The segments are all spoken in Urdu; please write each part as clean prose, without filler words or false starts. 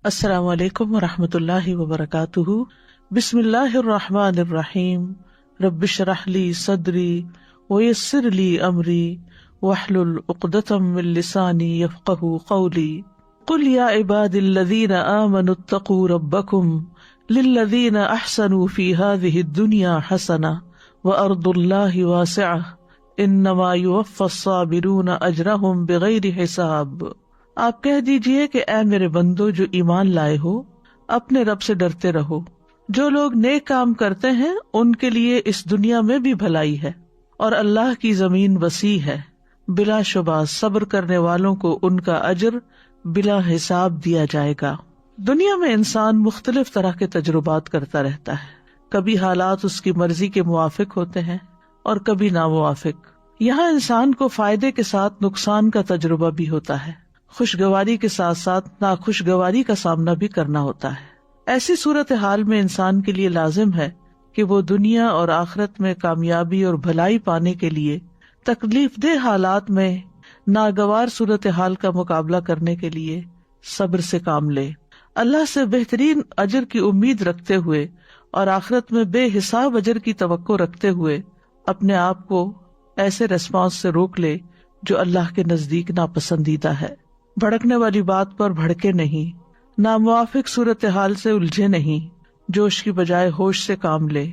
السلام علیکم ورحمۃ اللہ وبرکاتہ۔ بسم اللہ الرحمن الرحیم۔ رب اشرح لی صدری ویسر لی امری واحلل عقدۃ من لسانی یفقہوا قولی۔ قل یا عبادی الذین آمنوا اتقوا ربکم للذین احسنوا فی ہذہ الدنیا حسنہ وارض اللہ واسعہ انما یوفی الصابرون اجرہم بغیر حساب۔ آپ کہہ دیجئے کہ اے میرے بندو جو ایمان لائے ہو، اپنے رب سے ڈرتے رہو۔ جو لوگ نیک کام کرتے ہیں ان کے لیے اس دنیا میں بھی بھلائی ہے، اور اللہ کی زمین وسیع ہے، بلا شبہ صبر کرنے والوں کو ان کا اجر بلا حساب دیا جائے گا۔ دنیا میں انسان مختلف طرح کے تجربات کرتا رہتا ہے، کبھی حالات اس کی مرضی کے موافق ہوتے ہیں اور کبھی ناموافق۔ یہاں انسان کو فائدے کے ساتھ نقصان کا تجربہ بھی ہوتا ہے، خوشگواری کے ساتھ ساتھ ناخوشگواری کا سامنا بھی کرنا ہوتا ہے۔ ایسی صورتحال میں انسان کے لیے لازم ہے کہ وہ دنیا اور آخرت میں کامیابی اور بھلائی پانے کے لیے تکلیف دہ حالات میں ناگوار صورتحال کا مقابلہ کرنے کے لیے صبر سے کام لے، اللہ سے بہترین اجر کی امید رکھتے ہوئے اور آخرت میں بے حساب اجر کی توقع رکھتے ہوئے اپنے آپ کو ایسے ریسپانس سے روک لے جو اللہ کے نزدیک ناپسندیدہ ہے۔ بھڑکنے والی بات پر بھڑکے نہیں، ناموافق صورتحال سے الجھے نہیں، جوش کی بجائے ہوش سے کام لے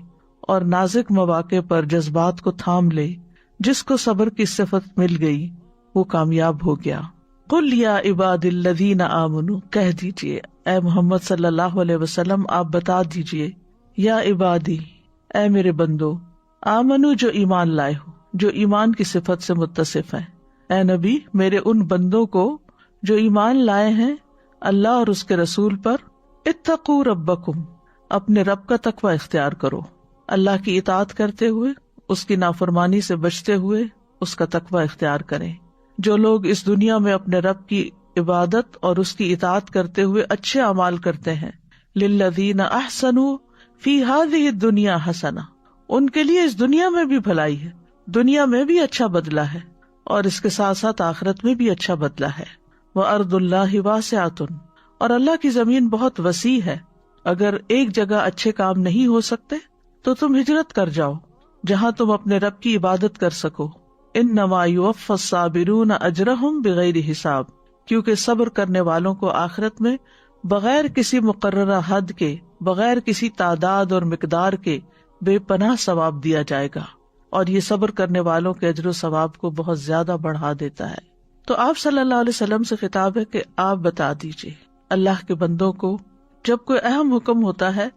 اور نازک مواقع پر جذبات کو تھام لے۔ جس کو صبر کی صفت مل گئی وہ کامیاب ہو گیا۔ قل یا عباد الذین آمنوا، کہہ دیجئے اے محمد صلی اللہ علیہ وسلم، آپ بتا دیجئے، یا عبادی، اے میرے بندو، آمنو جو ایمان لائے ہو، جو ایمان کی صفت سے متصف ہیں۔ اے نبی، میرے ان بندوں کو جو ایمان لائے ہیں اللہ اور اس کے رسول پر، اتقوا ربکم، اپنے رب کا تقوی اختیار کرو، اللہ کی اطاعت کرتے ہوئے، اس کی نافرمانی سے بچتے ہوئے اس کا تقوی اختیار کریں۔ جو لوگ اس دنیا میں اپنے رب کی عبادت اور اس کی اطاعت کرتے ہوئے اچھے اعمال کرتے ہیں، للذین احسنوا فی ہذہ الدنیا حسنہ، ان کے لیے اس دنیا میں بھی بھلائی ہے، دنیا میں بھی اچھا بدلہ ہے اور اس کے ساتھ ساتھ آخرت میں بھی اچھا بدلہ ہے۔ وَأَرْضُ اللَّهِ وَاسِعَةٌ، اور اللہ کی زمین بہت وسیع ہے۔ اگر ایک جگہ اچھے کام نہیں ہو سکتے تو تم ہجرت کر جاؤ جہاں تم اپنے رب کی عبادت کر سکو۔ إِنَّمَا يُوَفَّى الصَّابِرُونَ أَجْرَهُمْ بِغَيْرِ حساب، کیونکہ صبر کرنے والوں کو آخرت میں بغیر کسی مقررہ حد کے، بغیر کسی تعداد اور مقدار کے بے پناہ ثواب دیا جائے گا، اور یہ صبر کرنے والوں کے اجر و ثواب کو بہت زیادہ بڑھا دیتا ہے۔ تو آپ صلی اللہ علیہ وسلم سے خطاب ہے کہ آپ بتا دیجئے اللہ کے بندوں کو، جب کوئی اہم حکم ہوتا ہے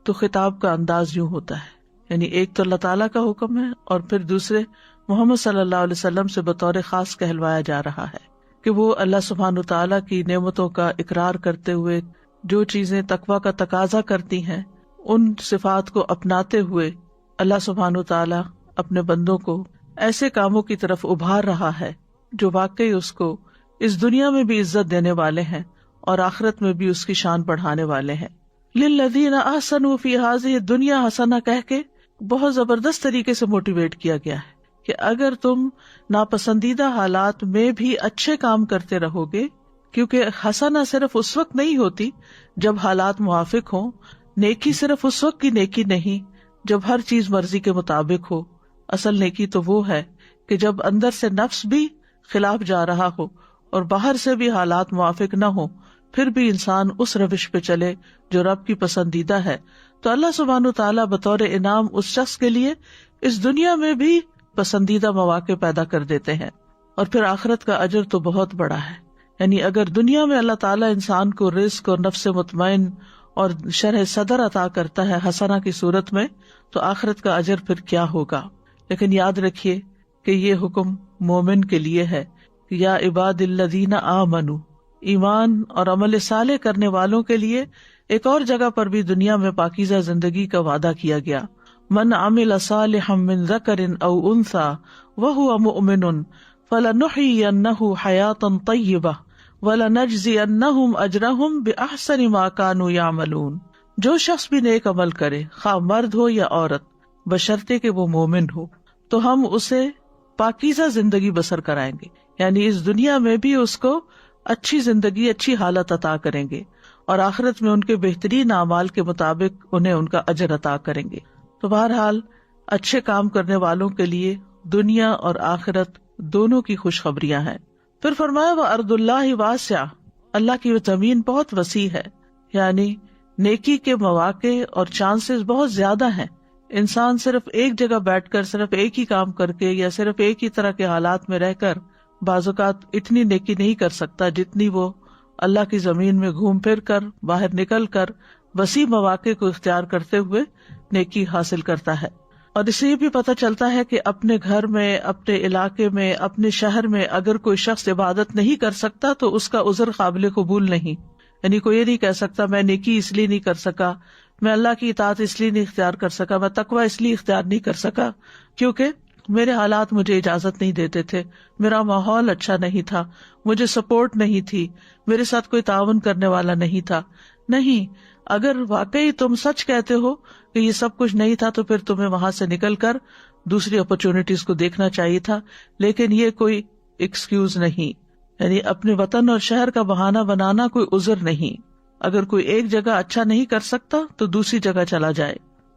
تو خطاب کا انداز یوں ہوتا ہے، یعنی ایک تو اللہ تعالیٰ کا حکم ہے اور پھر دوسرے محمد صلی اللہ علیہ وسلم سے بطور خاص کہلوایا جا رہا ہے کہ وہ اللہ سبحانہ تعالیٰ کی نعمتوں کا اقرار کرتے ہوئے جو چیزیں تقویٰ کا تقاضا کرتی ہیں ان صفات کو اپناتے ہوئے اللہ سبحانہ تعالیٰ اپنے بندوں کو ایسے کاموں کی طرف ابھار رہا ہے جو واقعی اس کو اس دنیا میں بھی عزت دینے والے ہیں اور آخرت میں بھی اس کی شان بڑھانے والے ہیں۔ للذین احسنوا فی ہذہ الدنیا حسنہ کہہ کے بہت زبردست طریقے سے موٹیویٹ کیا گیا ہے کہ اگر تم ناپسندیدہ حالات میں بھی اچھے کام کرتے رہو گے، کیونکہ حسنہ صرف اس وقت نہیں ہوتی جب حالات موافق ہوں، نیکی صرف اس وقت کی نیکی نہیں جب ہر چیز مرضی کے مطابق ہو۔ اصل نیکی تو وہ ہے کہ جب اندر سے نفس بھی خلاف جا رہا ہو اور باہر سے بھی حالات موافق نہ ہو، پھر بھی انسان اس روش پہ چلے جو رب کی پسندیدہ ہے، تو اللہ سبحانہ تعالیٰ بطور انعام اس شخص کے لیے اس دنیا میں بھی پسندیدہ مواقع پیدا کر دیتے ہیں، اور پھر آخرت کا اجر تو بہت بڑا ہے۔ یعنی اگر دنیا میں اللہ تعالیٰ انسان کو رزق اور نفس مطمئن اور شرح صدر عطا کرتا ہے حسنہ کی صورت میں، تو آخرت کا اجر پھر کیا ہوگا۔ لیکن یاد رکھیے کہ یہ حکم مومن کے لیے ہے، یا عباد الذین آمنوا، ایمان اور عمل صالح کرنے والوں کے لیے ایک اور جگہ پر بھی دنیا میں پاکیزہ زندگی کا وعدہ کیا گیا۔ من عمل صالحا من ذکر او انثی وہو مؤمن فلنحیینہ حیاتا طیبہ وَلَنَجْزِيَنَّهُمْ أَجْرَهُمْ بِأَحْسَنِ مَا كَانُوا يَعْمَلُونَ۔ جو شخص بھی نیک عمل کرے، خواہ مرد ہو یا عورت، بشرطے کہ وہ مومن ہو، تو ہم اسے پاکیزہ زندگی بسر کرائیں گے، یعنی اس دنیا میں بھی اس کو اچھی زندگی، اچھی حالت عطا کریں گے، اور آخرت میں ان کے بہترین اعمال کے مطابق انہیں ان کا اجر عطا کریں گے۔ تو بہرحال اچھے کام کرنے والوں کے لیے دنیا اور آخرت دونوں کی خوشخبریاں ہیں۔ پھر فرمایا وَأَرْضُ اللَّهِ وَاسِعَةٌ، اللہ کی زمین بہت وسیع ہے، یعنی نیکی کے مواقع اور چانسز بہت زیادہ ہیں۔ انسان صرف ایک جگہ بیٹھ کر صرف ایک ہی کام کر کے یا صرف ایک ہی طرح کے حالات میں رہ کر بعض اوقات اتنی نیکی نہیں کر سکتا جتنی وہ اللہ کی زمین میں گھوم پھر کر باہر نکل کر وسیع مواقع کو اختیار کرتے ہوئے نیکی حاصل کرتا ہے۔ اور اس سے یہ بھی پتہ چلتا ہے کہ اپنے گھر میں، اپنے علاقے میں، اپنے شہر میں اگر کوئی شخص عبادت نہیں کر سکتا تو اس کا عذر قابل قبول نہیں۔ یعنی کوئی یہ نہیں کہہ سکتا میں نیکی اس لیے نہیں کر سکا، میں اللہ کی اطاعت اس لیے نہیں اختیار کر سکا، میں تقوی اس لیے اختیار نہیں کر سکا کیونکہ میرے حالات مجھے اجازت نہیں دیتے تھے، میرا ماحول اچھا نہیں تھا، مجھے سپورٹ نہیں تھی، میرے ساتھ کوئی تعاون کرنے والا نہیں تھا۔ نہیں، اگر واقعی تم سچ کہتے ہو کہ یہ سب کچھ نہیں تھا تو پھر تمہیں وہاں سے نکل کر دوسری اپرچونٹیز کو دیکھنا چاہیے تھا، لیکن یہ کوئی ایکسکیوز نہیں، یعنی اپنے وطن اور شہر کا بہانہ بنانا کوئی عذر نہیں۔ اگر کوئی ایک جگہ اچھا نہیں کر سکتا تو دوسری جگہ چلا جائے۔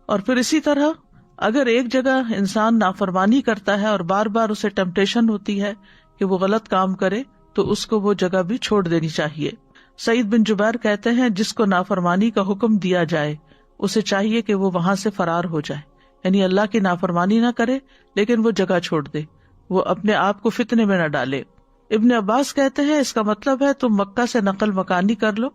اور پھر اسی طرح اگر ایک جگہ انسان نافرمانی کرتا ہے اور بار بار اسے ٹیمپٹیشن ہوتی ہے کہ وہ غلط کام کرے تو اس کو وہ جگہ بھی چھوڑ دینی چاہیے۔ سعید بن جبیر کہتے ہیں جس کو نافرمانی کا حکم دیا جائے اسے چاہیے کہ وہ وہاں سے فرار ہو جائے، یعنی اللہ کی نافرمانی نہ کرے لیکن وہ جگہ چھوڑ دے، وہ اپنے آپ کو فتنے میں نہ ڈالے۔ ابن عباس کہتے ہیں اس کا مطلب ہے تم مکہ سے نقل مکانی کر لو،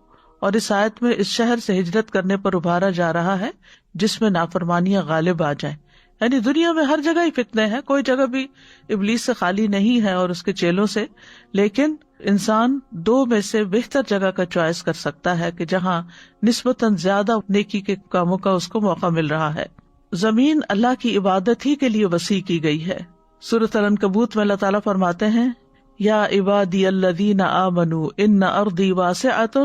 اور اس آیت میں اس شہر سے ہجرت کرنے پر ابھارا جا رہا ہے جس میں نافرمانیاں غالب آ جائیں۔ یعنی دنیا میں ہر جگہ ہی فتنے ہیں، کوئی جگہ بھی ابلیس سے خالی نہیں ہے اور اس کے چیلوں سے، لیکن انسان دو میں سے بہتر جگہ کا چوائس کر سکتا ہے کہ جہاں نسبتاً زیادہ نیکی کے کاموں کا اس کو موقع مل رہا ہے۔ زمین اللہ کی عبادت ہی کے لیے وسیع کی گئی ہے۔ سورۃ العنکبوت میں اللہ تعالیٰ فرماتے ہیں یا عبادی الذین آمنوا ان ارضی واسعۃ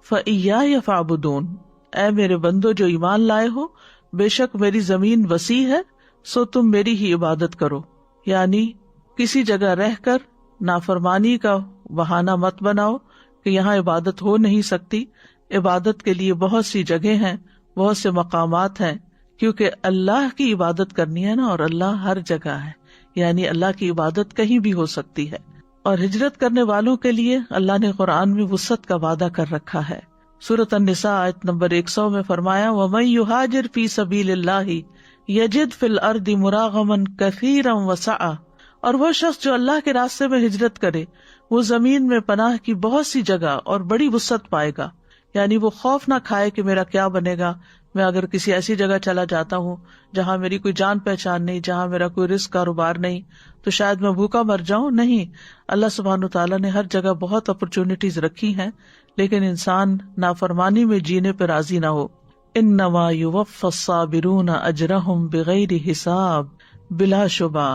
فإیایا فاعبدون، اے میرے بندو جو ایمان لائے ہو، بے شک میری زمین وسیع ہے سو تم میری ہی عبادت کرو۔ یعنی کسی جگہ رہ کر نافرمانی کا بہانہ مت بناؤ کہ یہاں عبادت ہو نہیں سکتی۔ عبادت کے لیے بہت سی جگہ ہیں، بہت سے مقامات ہیں، کیونکہ اللہ کی عبادت کرنی ہے نا، اور اللہ ہر جگہ ہے، یعنی اللہ کی عبادت کہیں بھی ہو سکتی ہے۔ اور ہجرت کرنے والوں کے لیے اللہ نے قرآن میں وسعت کا وعدہ کر رکھا ہے۔ سورۃ النساء آیت نمبر 100 میں فرمایا وَمَن يُهَاجِرْ فِي سَبِيلِ اللَّهِ يَجِدْ فِي الْأَرْضِ مُرَاغَمًا كَثِيرًا وَسَعًا، اور وہ شخص جو اللہ کے راستے میں ہجرت کرے وہ زمین میں پناہ کی بہت سی جگہ اور بڑی وسعت پائے گا۔ یعنی وہ خوف نہ کھائے کہ میرا کیا بنے گا، میں اگر کسی ایسی جگہ چلا جاتا ہوں جہاں میری کوئی جان پہچان نہیں، جہاں میرا کوئی رزق کاروبار نہیں، تو شاید میں بھوکا مر جاؤں۔ نہیں، اللہ سبحانہ تعالیٰ نے ہر جگہ بہت اپرچونٹیز رکھی ہیں، لیکن انسان نافرمانی میں جینے پہ راضی نہ ہو۔ انما یوفی الصابرون اجرہم بغیر حساب، بلا شبہ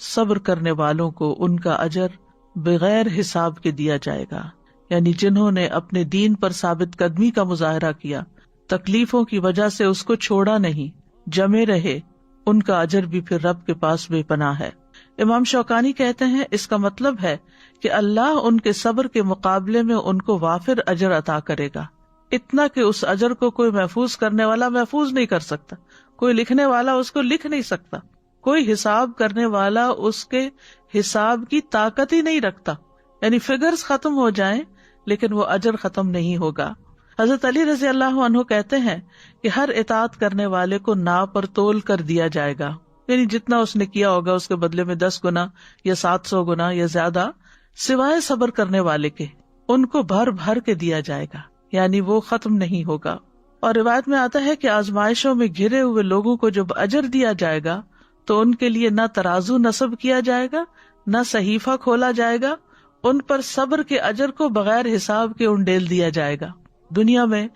صبر کرنے والوں کو ان کا اجر بغیر حساب کے دیا جائے گا۔ یعنی جنہوں نے اپنے دین پر ثابت قدمی کا مظاہرہ کیا، تکلیفوں کی وجہ سے اس کو چھوڑا نہیں، جمے رہے، ان کا اجر بھی پھر رب کے پاس بے پناہ ہے۔ امام شوکانی کہتے ہیں اس کا مطلب ہے کہ اللہ ان کے صبر کے مقابلے میں ان کو وافر اجر عطا کرے گا، اتنا کہ اس اجر کو کوئی محفوظ کرنے والا محفوظ نہیں کر سکتا، کوئی لکھنے والا اس کو لکھ نہیں سکتا، کوئی حساب کرنے والا اس کے حساب کی طاقت ہی نہیں رکھتا۔ یعنی فگرز ختم ہو جائیں لیکن وہ اجر ختم نہیں ہوگا۔ حضرت علی رضی اللہ عنہ کہتے ہیں کہ ہر اطاعت کرنے والے کو ناپ پر تول کر دیا جائے گا، یعنی جتنا اس نے کیا ہوگا اس کے بدلے میں 10 گنا یا 700 گنا یا زیادہ، سوائے صبر کرنے والے کے ان کو بھر بھر کے دیا جائے گا، یعنی وہ ختم نہیں ہوگا۔ اور روایت میں آتا ہے کہ آزمائشوں میں گھرے ہوئے لوگوں کو جب اجر دیا جائے گا تو ان کے لیے نہ ترازو نصب کیا جائے گا، نہ صحیفہ کھولا جائے گا، ان پر صبر کے اجر کو بغیر حساب کے انڈیل دیا جائے گا۔ دنیا میں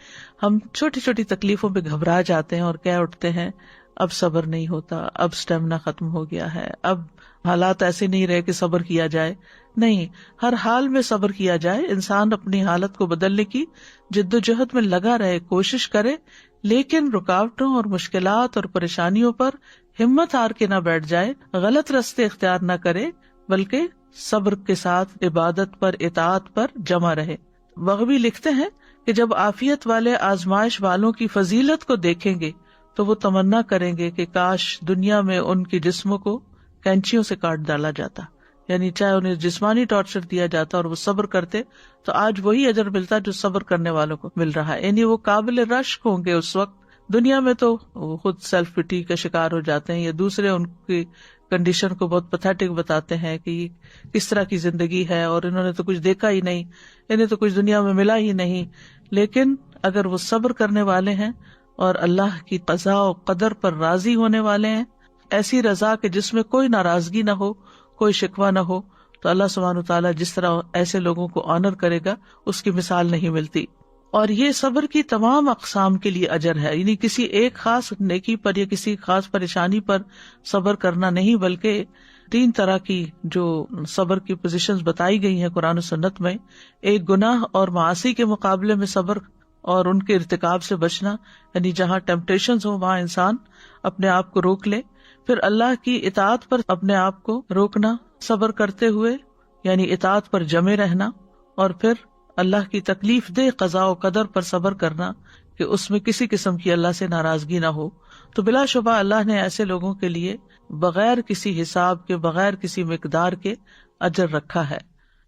ہم چھوٹی چھوٹی تکلیفوں پہ گھبرا جاتے ہیں اور کہہ اٹھتے ہیں اب صبر نہیں ہوتا، اب اسٹیمنا ختم ہو گیا ہے، اب حالات ایسے نہیں رہے کہ صبر کیا جائے۔ نہیں، ہر حال میں صبر کیا جائے، انسان اپنی حالت کو بدلنے کی جد و جہد میں لگا رہے، کوشش کرے، لیکن رکاوٹوں اور مشکلات اور پریشانیوں پر ہمت ہار کے نہ بیٹھ جائے، غلط راستے اختیار نہ کرے، بلکہ صبر کے ساتھ عبادت پر، اطاعت پر جمع رہے۔ بغوی لکھتے ہیں کہ جب عافیت والے آزمائش والوں کی فضیلت کو دیکھیں گے تو وہ تمنا کریں گے کہ کاش دنیا میں ان کی جسموں کو کینچیوں سے کاٹ ڈالا جاتا، یعنی چاہے انہیں جسمانی ٹارچر دیا جاتا اور وہ صبر کرتے تو آج وہی اجر ملتا جو صبر کرنے والوں کو مل رہا ہے. یعنی وہ قابل رشک ہوں گے اس وقت. دنیا میں تو وہ خود سیلف پٹی کا شکار ہو جاتے ہیں یا دوسرے ان کی کنڈیشن کو بہت پتھیٹک بتاتے ہیں کہ یہ کس طرح کی زندگی ہے اور انہوں نے تو کچھ دیکھا ہی نہیں، انہیں تو کچھ دنیا میں ملا ہی نہیں. لیکن اگر وہ صبر کرنے والے ہیں اور اللہ کی قضاء و قدر پر راضی ہونے والے ہیں، ایسی رضا کہ جس میں کوئی ناراضگی نہ ہو، کوئی شکوہ نہ ہو، تو اللہ سبحانہ وتعالیٰ جس طرح ایسے لوگوں کو آنر کرے گا اس کی مثال نہیں ملتی. اور یہ صبر کی تمام اقسام کے لیے اجر ہے، یعنی کسی ایک خاص نیکی پر یا کسی خاص پریشانی پر صبر کرنا نہیں، بلکہ 3 طرح کی جو صبر کی پوزیشنز بتائی گئی ہیں قرآن و سنت میں. ایک گناہ اور معاصی کے مقابلے میں صبر اور ان کے ارتکاب سے بچنا، یعنی جہاں ٹیمپٹیشنز ہوں وہاں انسان اپنے آپ کو روک لے. پھر اللہ کی اطاعت پر اپنے آپ کو روکنا صبر کرتے ہوئے، یعنی اطاعت پر جمے رہنا. اور پھر اللہ کی تکلیف دہ قضاء و قدر پر صبر کرنا کہ اس میں کسی قسم کی اللہ سے ناراضگی نہ ہو. تو بلا شبہ اللہ نے ایسے لوگوں کے لیے بغیر کسی حساب کے، بغیر کسی مقدار کے اجر رکھا ہے.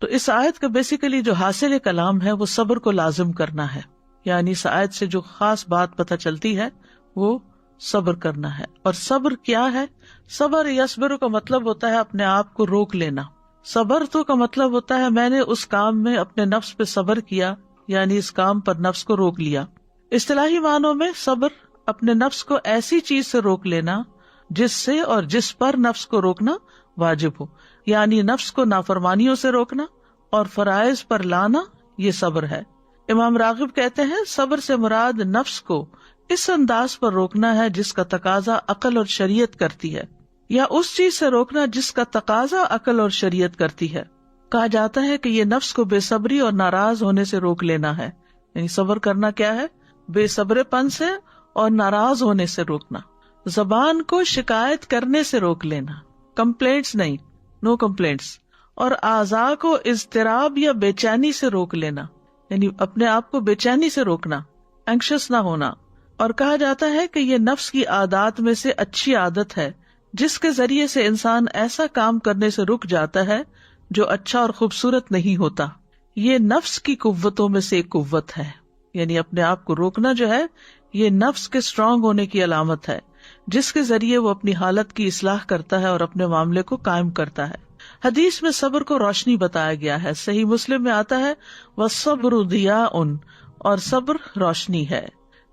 تو اس آیت کا بیسیکلی جو حاصل کلام ہے وہ صبر کو لازم کرنا ہے. یعنی اس آیت سے جو خاص بات پتہ چلتی ہے وہ صبر کرنا ہے. اور صبر کیا ہے؟ صبر یصبر کا مطلب ہوتا ہے اپنے آپ کو روک لینا. صبر تو کا مطلب ہوتا ہے میں نے اس کام میں اپنے نفس پہ صبر کیا، یعنی اس کام پر نفس کو روک لیا. اصطلاحی معنوں میں صبر اپنے نفس کو ایسی چیز سے روک لینا جس سے اور جس پر نفس کو روکنا واجب ہو، یعنی نفس کو نافرمانیوں سے روکنا اور فرائض پر لانا، یہ صبر ہے. امام راغب کہتے ہیں صبر سے مراد نفس کو اس انداز پر روکنا ہے جس کا تقاضا عقل اور شریعت کرتی ہے، یا اس چیز سے روکنا جس کا تقاضا عقل اور شریعت کرتی ہے. کہا جاتا ہے کہ یہ نفس کو بے صبری اور ناراض ہونے سے روک لینا ہے. یعنی صبر کرنا کیا ہے؟ بے صبر پن سے اور ناراض ہونے سے روکنا. زبان کو شکایت کرنے سے روک لینا، کمپلینٹس نہیں، نو کمپلینٹس. اور اعضاء کو اضطراب یا بے چینی سے روک لینا، یعنی اپنے آپ کو بے چینی سے روکنا، اینکشس نہ ہونا. اور کہا جاتا ہے کہ یہ نفس کی عادات میں سے اچھی عادت ہے جس کے ذریعے سے انسان ایسا کام کرنے سے رک جاتا ہے جو اچھا اور خوبصورت نہیں ہوتا. یہ نفس کی قوتوں میں سے ایک قوت ہے. یعنی اپنے آپ کو روکنا جو ہے یہ نفس کے اسٹرانگ ہونے کی علامت ہے جس کے ذریعے وہ اپنی حالت کی اصلاح کرتا ہے اور اپنے معاملے کو قائم کرتا ہے. حدیث میں صبر کو روشنی بتایا گیا ہے. صحیح مسلم میں آتا ہے وَالصَّبْرُ ضِيَاءٌ، اور صبر روشنی ہے.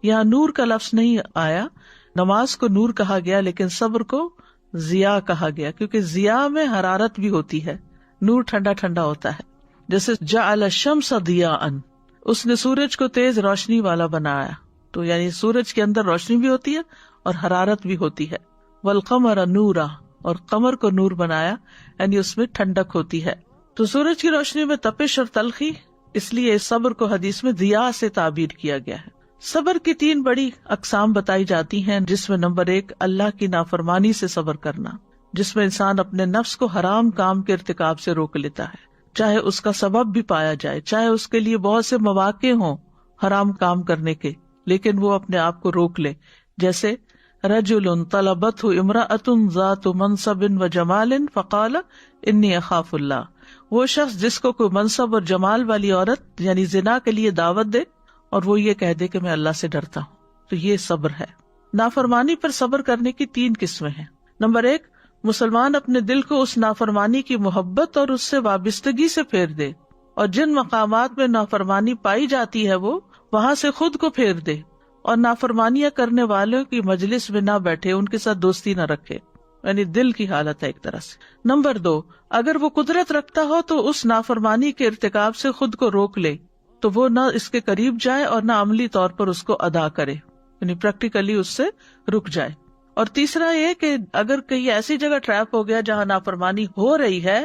یہاں نور کا لفظ نہیں آیا. نماز کو نور کہا گیا لیکن صبر کو ضیاء کہا گیا کیونکہ ضیاء میں حرارت بھی ہوتی ہے، نور ٹھنڈا ٹھنڈا ہوتا ہے. جیسے جعل الشمس ضیاءً، اس نے سورج کو تیز روشنی والا بنایا. تو یعنی سورج کے اندر روشنی بھی ہوتی ہے اور حرارت بھی ہوتی ہے. والقمر نورا، اور قمر کو نور بنایا یعنی اس میں ٹھنڈک ہوتی ہے. تو سورج کی روشنی میں تپش اور تلخی، اس لیے اس صبر کو حدیث میں ضیاء سے تعبیر کیا گیا ہے. صبر کی 3 بڑی اقسام بتائی جاتی ہیں، جس میں نمبر 1 اللہ کی نافرمانی سے صبر کرنا، جس میں انسان اپنے نفس کو حرام کام کے ارتکاب سے روک لیتا ہے، چاہے اس کا سبب بھی پایا جائے، چاہے اس کے لیے بہت سے مواقع ہوں حرام کام کرنے کے، لیکن وہ اپنے آپ کو روک لے. جیسے رجل طلبته امرأة ذات منصب و جمال فقال انی اخاف اللہ، وہ شخص جس کو کوئی منصب اور جمال والی عورت یعنی زنا کے لیے دعوت دے اور وہ یہ کہہ دے کہ میں اللہ سے ڈرتا ہوں، تو یہ صبر ہے. نافرمانی پر صبر کرنے کی 3 قسمیں ہیں. نمبر 1، مسلمان اپنے دل کو اس نافرمانی کی محبت اور اس سے وابستگی سے پھیر دے، اور جن مقامات میں نافرمانی پائی جاتی ہے وہ وہاں سے خود کو پھیر دے، اور نافرمانیاں کرنے والوں کی مجلس میں نہ بیٹھے، ان کے ساتھ دوستی نہ رکھے. یعنی دل کی حالت ہے ایک طرح سے. نمبر 2، اگر وہ قدرت رکھتا ہو تو اس نافرمانی کے ارتکاب سے خود کو روک لے، تو وہ نہ اس کے قریب جائے اور نہ عملی طور پر اس کو ادا کرے، یعنی پریکٹیکلی اس سے رک جائے. اور تیسرا یہ کہ اگر کہیں ایسی جگہ ٹریپ ہو گیا جہاں نافرمانی ہو رہی ہے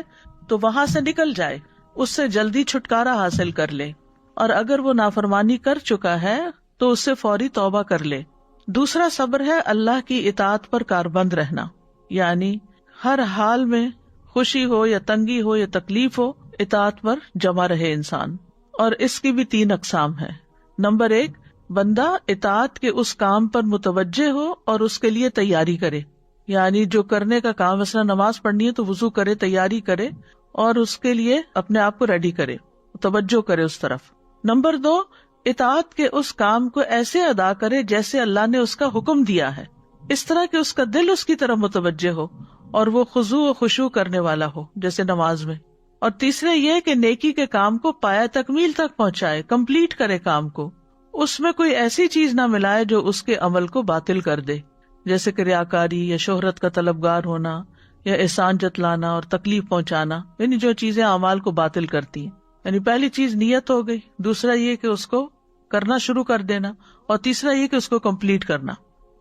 تو وہاں سے نکل جائے، اس سے جلدی چھٹکارا حاصل کر لے، اور اگر وہ نافرمانی کر چکا ہے تو اس سے فوری توبہ کر لے. دوسرا صبر ہے اللہ کی اطاعت پر کاربند رہنا، یعنی ہر حال میں خوشی ہو یا تنگی ہو یا تکلیف ہو اطاعت پر جمع رہے انسان. اور اس کی بھی 3 اقسام ہیں. نمبر 1، بندہ اطاعت کے اس کام پر متوجہ ہو اور اس کے لیے تیاری کرے، یعنی جو کرنے کا کام، مثلا نماز پڑھنی ہے تو وضو کرے، تیاری کرے اور اس کے لیے اپنے آپ کو ریڈی کرے، توجہ کرے اس طرف۔ نمبر 2، اطاعت کے اس کام کو ایسے ادا کرے جیسے اللہ نے اس کا حکم دیا ہے، اس طرح کہ اس کا دل اس کی طرف متوجہ ہو اور وہ خضوع و خشوع کرنے والا ہو، جیسے نماز میں۔ اور تیسرے یہ کہ نیکی کے کام کو پایہ تکمیل تک پہنچائے، کمپلیٹ کرے کام کو، اس میں کوئی ایسی چیز نہ ملائے جو اس کے عمل کو باطل کر دے، جیسے کہ ریاکاری یا شہرت کا طلبگار ہونا یا احسان جتلانا اور تکلیف پہنچانا، یعنی جو چیزیں اعمال کو باطل کرتی ہیں۔ یعنی پہلی چیز نیت ہو گئی، دوسرا یہ کہ اس کو کرنا شروع کر دینا، اور تیسرا یہ کہ اس کو کمپلیٹ کرنا۔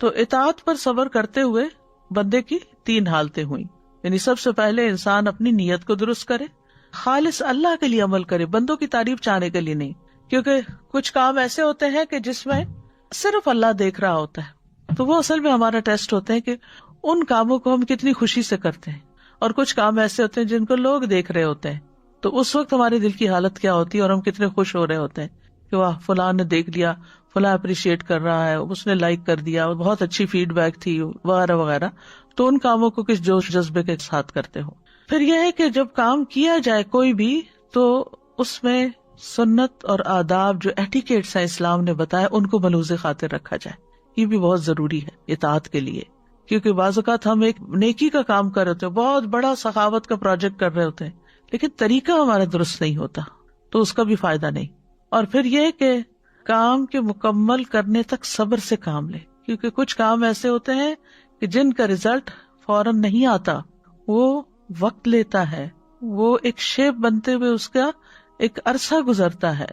تو اطاعت پر صبر کرتے ہوئے بندے کی 3 حالتیں ہوئیں، یعنی سب سے پہلے انسان اپنی نیت کو درست کرے، خالص اللہ کے لیے عمل کرے، بندوں کی تعریف چاہنے کے لیے نہیں، کیونکہ کچھ کام ایسے ہوتے ہیں کہ جس میں صرف اللہ دیکھ رہا ہوتا ہے، تو وہ اصل میں ہمارا ٹیسٹ ہوتے ہیں کہ ان کاموں کو ہم کتنی خوشی سے کرتے ہیں، اور کچھ کام ایسے ہوتے ہیں جن کو لوگ دیکھ رہے ہوتے ہیں، تو اس وقت ہمارے دل کی حالت کیا ہوتی ہے اور ہم کتنے خوش ہو رہے ہوتے ہیں کہ واہ فلاں نے دیکھ لیا، فلاں اپریشیٹ کر رہا ہے، اس نے لائک کر دیا، بہت اچھی فیڈ بیک تھی وغیرہ وغیرہ۔ تو ان کاموں کو کس جوش جذبے کے ساتھ کرتے ہو۔ پھر یہ ہے کہ جب کام کیا جائے کوئی بھی، تو اس میں سنت اور آداب جو ایٹیکیٹس ہیں اسلام نے بتایا، ان کو ملحوظ خاطر رکھا جائے، یہ بھی بہت ضروری ہے اطاعت کے لیے، کیونکہ بعض اوقات ہم ایک نیکی کا کام کر رہے ہوتے ہیں، بہت بڑا سخاوت کا پروجیکٹ کر رہے ہوتے ہیں، لیکن طریقہ ہمارا درست نہیں ہوتا تو اس کا بھی فائدہ نہیں۔ اور پھر یہ کہ کام کے مکمل کرنے تک صبر سے کام لے، کیونکہ کچھ کام ایسے ہوتے ہیں کہ جن کا رزلٹ فوراً نہیں آتا، وہ وقت لیتا ہے، وہ ایک شیپ بنتے ہوئے اس کا ایک عرصہ گزرتا ہے،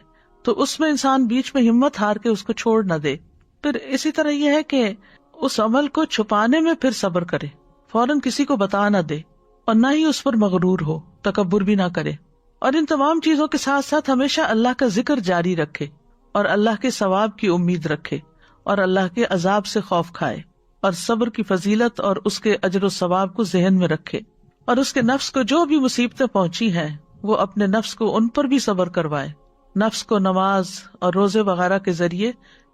تو اس میں انسان بیچ میں ہمت ہار کے اس کو چھوڑ نہ دے۔ پھر اسی طرح یہ ہے کہ اس عمل کو چھپانے میں پھر صبر کرے، فوراً کسی کو بتا نہ دے، اور نہ ہی اس پر مغرور ہو، تکبر بھی نہ کرے، اور ان تمام چیزوں کے ساتھ ساتھ ہمیشہ اللہ کا ذکر جاری رکھے، اور اللہ کے ثواب کی امید رکھے، اور اللہ کے عذاب سے خوف کھائے، اور صبر کی فضیلت اور اس کے اجر و ثواب کو ذہن میں رکھے، اور اس کے نفس کو جو بھی مصیبتیں پہنچی ہیں وہ اپنے نفس کو ان پر بھی صبر کروائے، نفس کو نماز اور روزے وغیرہ کے ذریعے،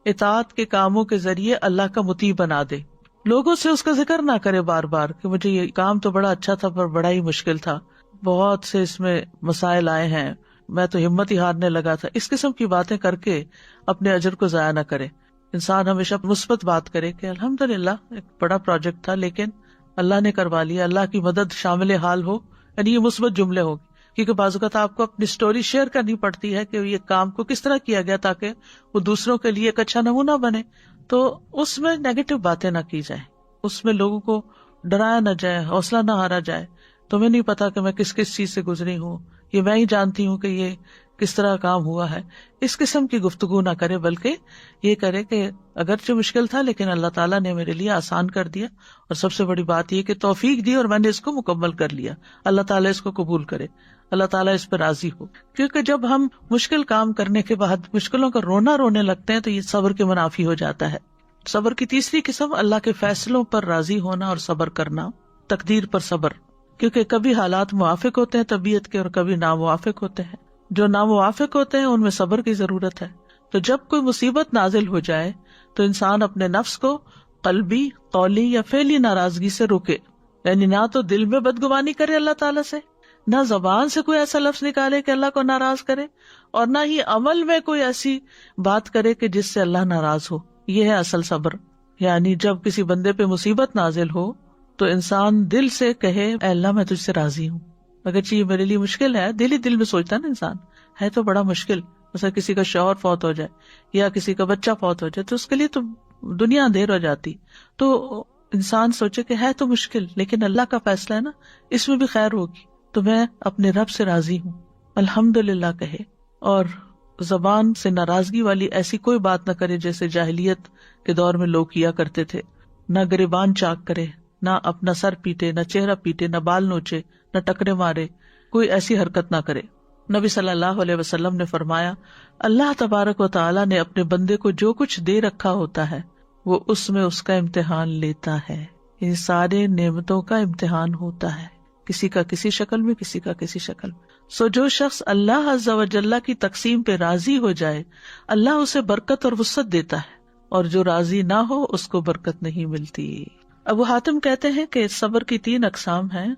اطاعت کے کاموں کے ذریعے اللہ کا مطیع بنا دے۔ لوگوں سے اس کا ذکر نہ کرے بار بار کہ مجھے یہ کام تو بڑا اچھا تھا پر بڑا ہی مشکل تھا، بہت سے اس میں مسائل آئے ہیں، میں تو ہمت ہی ہارنے لگا تھا، اس قسم کی باتیں کر کے اپنے اجر کو ضائع نہ کرے۔ انسان ہمیشہ مثبت بات کرے کہ الحمدللہ ایک بڑا پروجیکٹ تھا لیکن اللہ نے کروا لیا، اللہ کی مدد شامل حال ہو، یعنی یہ مثبت جملے ہوگی، کیونکہ بعض اوقات آپ کو اپنی سٹوری شیئر کرنی پڑتی ہے کہ یہ کام کو کس طرح کیا گیا تاکہ وہ دوسروں کے لیے ایک اچھا نمونہ بنے، تو اس میں نیگیٹو باتیں نہ کی جائیں، اس میں لوگوں کو ڈرایا نہ جائے، حوصلہ نہ ہارا جائے، تمہیں نہیں پتا کہ میں کس کس چیز سے گزری ہوں، یہ میں ہی جانتی ہوں کہ یہ کس طرح کام ہوا ہے، اس قسم کی گفتگو نہ کرے، بلکہ یہ کرے کہ اگرچہ مشکل تھا لیکن اللہ تعالیٰ نے میرے لیے آسان کر دیا، اور سب سے بڑی بات یہ کہ توفیق دی اور میں نے اس کو مکمل کر لیا، اللہ تعالیٰ اس کو قبول کرے، اللہ تعالیٰ اس پر راضی ہو۔ کیونکہ جب ہم مشکل کام کرنے کے بعد مشکلوں کا رونے لگتے ہیں تو یہ صبر کے منافی ہو جاتا ہے۔ صبر کی تیسری قسم اللہ کے فیصلوں پر راضی ہونا اور صبر کرنا، تقدیر پر صبر، کیونکہ کبھی حالات موافق ہوتے ہیں طبیعت کے اور کبھی ناموافق ہوتے ہیں، جو ناموافق ہوتے ہیں ان میں صبر کی ضرورت ہے۔ تو جب کوئی مصیبت نازل ہو جائے تو انسان اپنے نفس کو قلبی، قولی یا فعلی ناراضگی سے روکے، یعنی نہ تو دل میں بدگمانی کرے اللہ تعالیٰ سے، نہ زبان سے کوئی ایسا لفظ نکالے کہ اللہ کو ناراض کرے، اور نہ ہی عمل میں کوئی ایسی بات کرے کہ جس سے اللہ ناراض ہو۔ یہ ہے اصل صبر، یعنی جب کسی بندے پہ مصیبت نازل ہو تو انسان دل سے کہے اے اللہ میں تجھ سے راضی ہوں، اگرچہ یہ میرے لیے مشکل ہے، دل میں سوچتا ہے نا انسان، ہے تو بڑا مشکل، مثلا کسی کا شوہر فوت ہو جائے یا کسی کا بچہ فوت ہو جائے تو اس کے لیے تو دنیا اندھیر ہو جاتی، تو انسان سوچے کہ ہے تو مشکل لیکن اللہ کا فیصلہ ہے نا، اس میں بھی خیر ہوگی، تو میں اپنے رب سے راضی ہوں، الحمدللہ کہے، اور زبان سے ناراضگی والی ایسی کوئی بات نہ کرے جیسے جاہلیت کے دور میں لوگ کیا کرتے تھے، نہ گریبان چاک کرے، نہ اپنا سر پیٹے، نہ چہرہ پیٹے، نہ بال نوچے، نہ ٹکرے مارے، کوئی ایسی حرکت نہ کرے۔ نبی صلی اللہ علیہ وسلم نے فرمایا اللہ تبارک و تعالی نے اپنے بندے کو جو کچھ دے رکھا ہوتا ہے وہ اس میں اس کا امتحان لیتا ہے، یہ سارے نعمتوں کا امتحان ہوتا ہے، کسی کا کسی شکل میں، کسی کا کسی شکل میں۔ سو جو شخص اللہ عز و جل کی تقسیم پہ راضی ہو جائے اللہ اسے برکت اور وسعت دیتا ہے، اور جو راضی نہ ہو اس کو برکت نہیں ملتی۔ ابو حاتم کہتے ہیں کہ صبر کی 3 اقسام ہیں،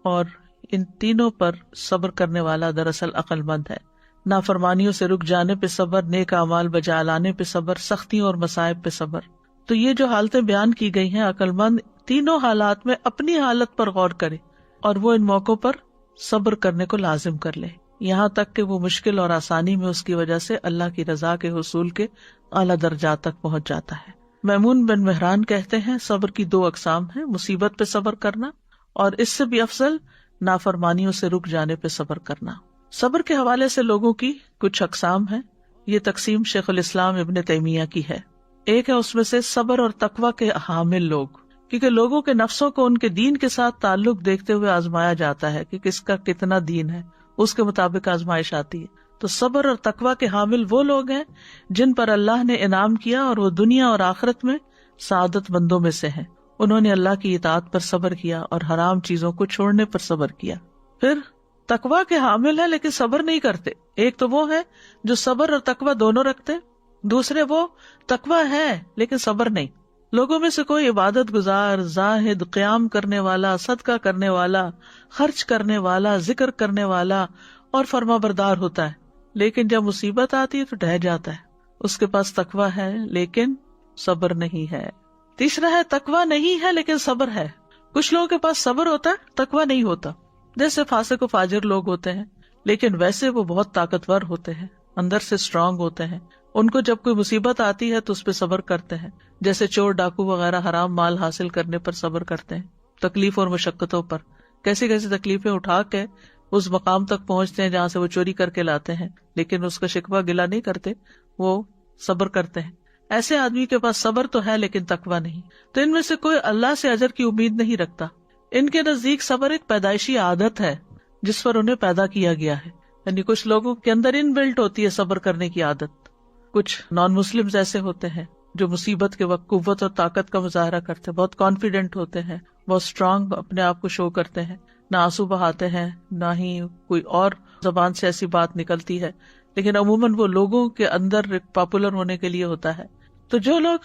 اور ان تینوں پر صبر کرنے والا دراصل عقل مند ہے۔ نافرمانیوں سے رک جانے پہ صبر، نیک اعمال بجا لانے پہ صبر، سختیوں اور مصائب پہ صبر۔ تو یہ جو حالتیں بیان کی گئی ہیں، عقل مند تینوں حالات میں اپنی حالت پر غور کرے اور وہ ان موقعوں پر صبر کرنے کو لازم کر لے، یہاں تک کہ وہ مشکل اور آسانی میں اس کی وجہ سے اللہ کی رضا کے حصول کے اعلیٰ درجات تک پہنچ جاتا ہے۔ میمون بن مہران کہتے ہیں صبر کی 2 اقسام ہیں، مصیبت پہ صبر کرنا اور اس سے بھی افضل نافرمانیوں سے رک جانے پہ صبر کرنا۔ صبر کے حوالے سے لوگوں کی کچھ اقسام ہیں، یہ تقسیم شیخ الاسلام ابن تیمیہ کی ہے۔ ایک ہے اس میں سے صبر اور تقوی کے حامل لوگ، کیونکہ لوگوں کے نفسوں کو ان کے دین کے ساتھ تعلق دیکھتے ہوئے آزمایا جاتا ہے کہ کس کا کتنا دین ہے، اس کے مطابق آزمائش آتی ہے۔ تو صبر اور تقوی کے حامل وہ لوگ ہیں جن پر اللہ نے انعام کیا اور وہ دنیا اور آخرت میں سعادت مندوں میں سے ہیں۔ انہوں نے اللہ کی اطاعت پر صبر کیا اور حرام چیزوں کو چھوڑنے پر صبر کیا۔ پھر تقوی کے حامل ہیں لیکن صبر نہیں کرتے۔ ایک تو وہ ہے جو صبر اور تقوی دونوں رکھتے، دوسرے وہ تقوی ہے لیکن صبر نہیں۔ لوگوں میں سے کوئی عبادت گزار، زاہد، قیام کرنے والا، صدقہ کرنے والا، خرچ کرنے والا، ذکر کرنے والا اور فرما بردار ہوتا ہے، لیکن جب مصیبت آتی ہے تو ڈہ جاتا ہے۔ اس کے پاس تقوی ہے لیکن صبر نہیں ہے۔ تیسرا ہے تقوی نہیں ہے لیکن صبر ہے۔ کچھ لوگوں کے پاس صبر ہوتا ہے، تقوی نہیں ہوتا، جیسے فاسق و فاجر لوگ ہوتے ہیں، لیکن ویسے وہ بہت طاقتور ہوتے ہیں، اندر سے اسٹرانگ ہوتے ہیں۔ ان کو جب کوئی مصیبت آتی ہے تو اس پہ صبر کرتے ہیں، جیسے چور ڈاکو وغیرہ حرام مال حاصل کرنے پر صبر کرتے ہیں، تکلیف اور مشقتوں پر، کیسی کیسی تکلیفیں اٹھا کے اس مقام تک پہنچتے ہیں جہاں سے وہ چوری کر کے لاتے ہیں، لیکن اس کا شکوہ گلہ نہیں کرتے، وہ صبر کرتے ہیں۔ ایسے آدمی کے پاس صبر تو ہے لیکن تقوی نہیں۔ تو ان میں سے کوئی اللہ سے اجر کی امید نہیں رکھتا۔ ان کے نزدیک صبر ایک پیدائشی عادت ہے جس پر انہیں پیدا کیا گیا ہے، یعنی کچھ لوگوں کے اندر ان بلٹ ہوتی ہے صبر کرنے کی عادت۔ کچھ نان مسلمز ایسے ہوتے ہیں جو مصیبت کے وقت قوت اور طاقت کا مظاہرہ کرتے ہیں، بہت کانفیڈنٹ ہوتے ہیں، بہت اسٹرانگ اپنے آپ کو شو کرتے ہیں، نہ آنسو بہاتے ہیں نہ ہی کوئی اور زبان سے ایسی بات نکلتی ہے، لیکن عموماً وہ لوگوں کے اندر پاپولر ہونے کے لیے ہوتا ہے۔ تو جو لوگ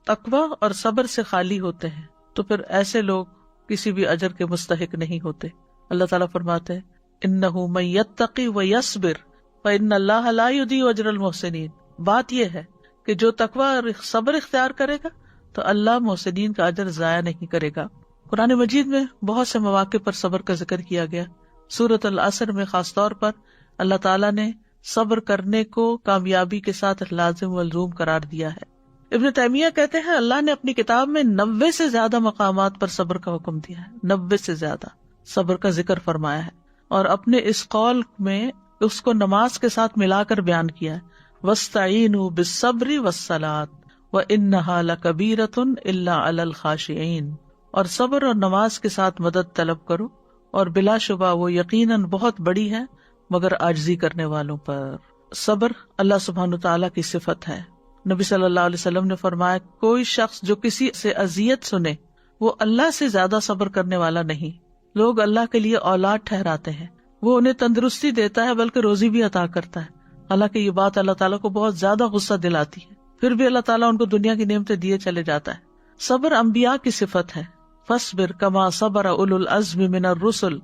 تقوی اور صبر سے خالی ہوتے ہیں تو پھر ایسے لوگ کسی بھی اجر کے مستحق نہیں ہوتے۔ اللہ تعالیٰ فرماتے ہیں اِنَّهُ مَن يَتَّقِ وَيَصْبِرْ فَإِنَّ اللَّهَ لَا يُضِيعُ أَجْرَ الْمُحْسِنِينَ۔ بات یہ ہے کہ جو تقوی اور صبر اختیار کرے گا تو اللہ محسنین کا اجر ضائع نہیں کرے گا۔ قرآن مجید میں بہت سے مواقع پر صبر کا ذکر کیا گیا۔ سورۃ العصر میں خاص طور پر اللہ تعالیٰ نے صبر کرنے کو کامیابی کے ساتھ لازم ملزوم قرار دیا ہے۔ ابن تیمیہ کہتے ہیں اللہ نے اپنی کتاب میں 90 سے زیادہ مقامات پر صبر کا حکم دیا ہے، 90 سے زیادہ صبر کا ذکر فرمایا ہے، اور اپنے اس قول میں اس کو نماز کے ساتھ ملا کر بیان کیا ہے، وَاسْتَعِینُوا بِالصَّبْرِ وَالصَّلَاةِ وَإِنَّهَا لَكَبِیرَةٌ إِلَّا عَلَى الْخَاشِعِینَ۔ اور صبر اور نماز کے ساتھ مدد طلب کرو، اور بلا شبہ وہ یقیناً بہت بڑی ہے مگر عاجزی کرنے والوں پر۔ صبر اللہ سبحانہ تعالیٰ کی صفت ہے۔ نبی صلی اللہ علیہ وسلم نے فرمایا کوئی شخص جو کسی سے اذیت سنے وہ اللہ سے زیادہ صبر کرنے والا نہیں۔ لوگ اللہ کے لیے اولاد ٹھہراتے ہیں، وہ انہیں تندرستی دیتا ہے بلکہ روزی بھی عطا کرتا ہے، حالانکہ یہ بات اللہ تعالیٰ کو بہت زیادہ غصہ دلاتی ہے، پھر بھی اللہ تعالیٰ ان کو دنیا کی نعمتیں دیے چلے جاتا ہے۔ صبر انبیاء کی صفت ہے، فاصبر کما صبر اولو العزم من الرسل۔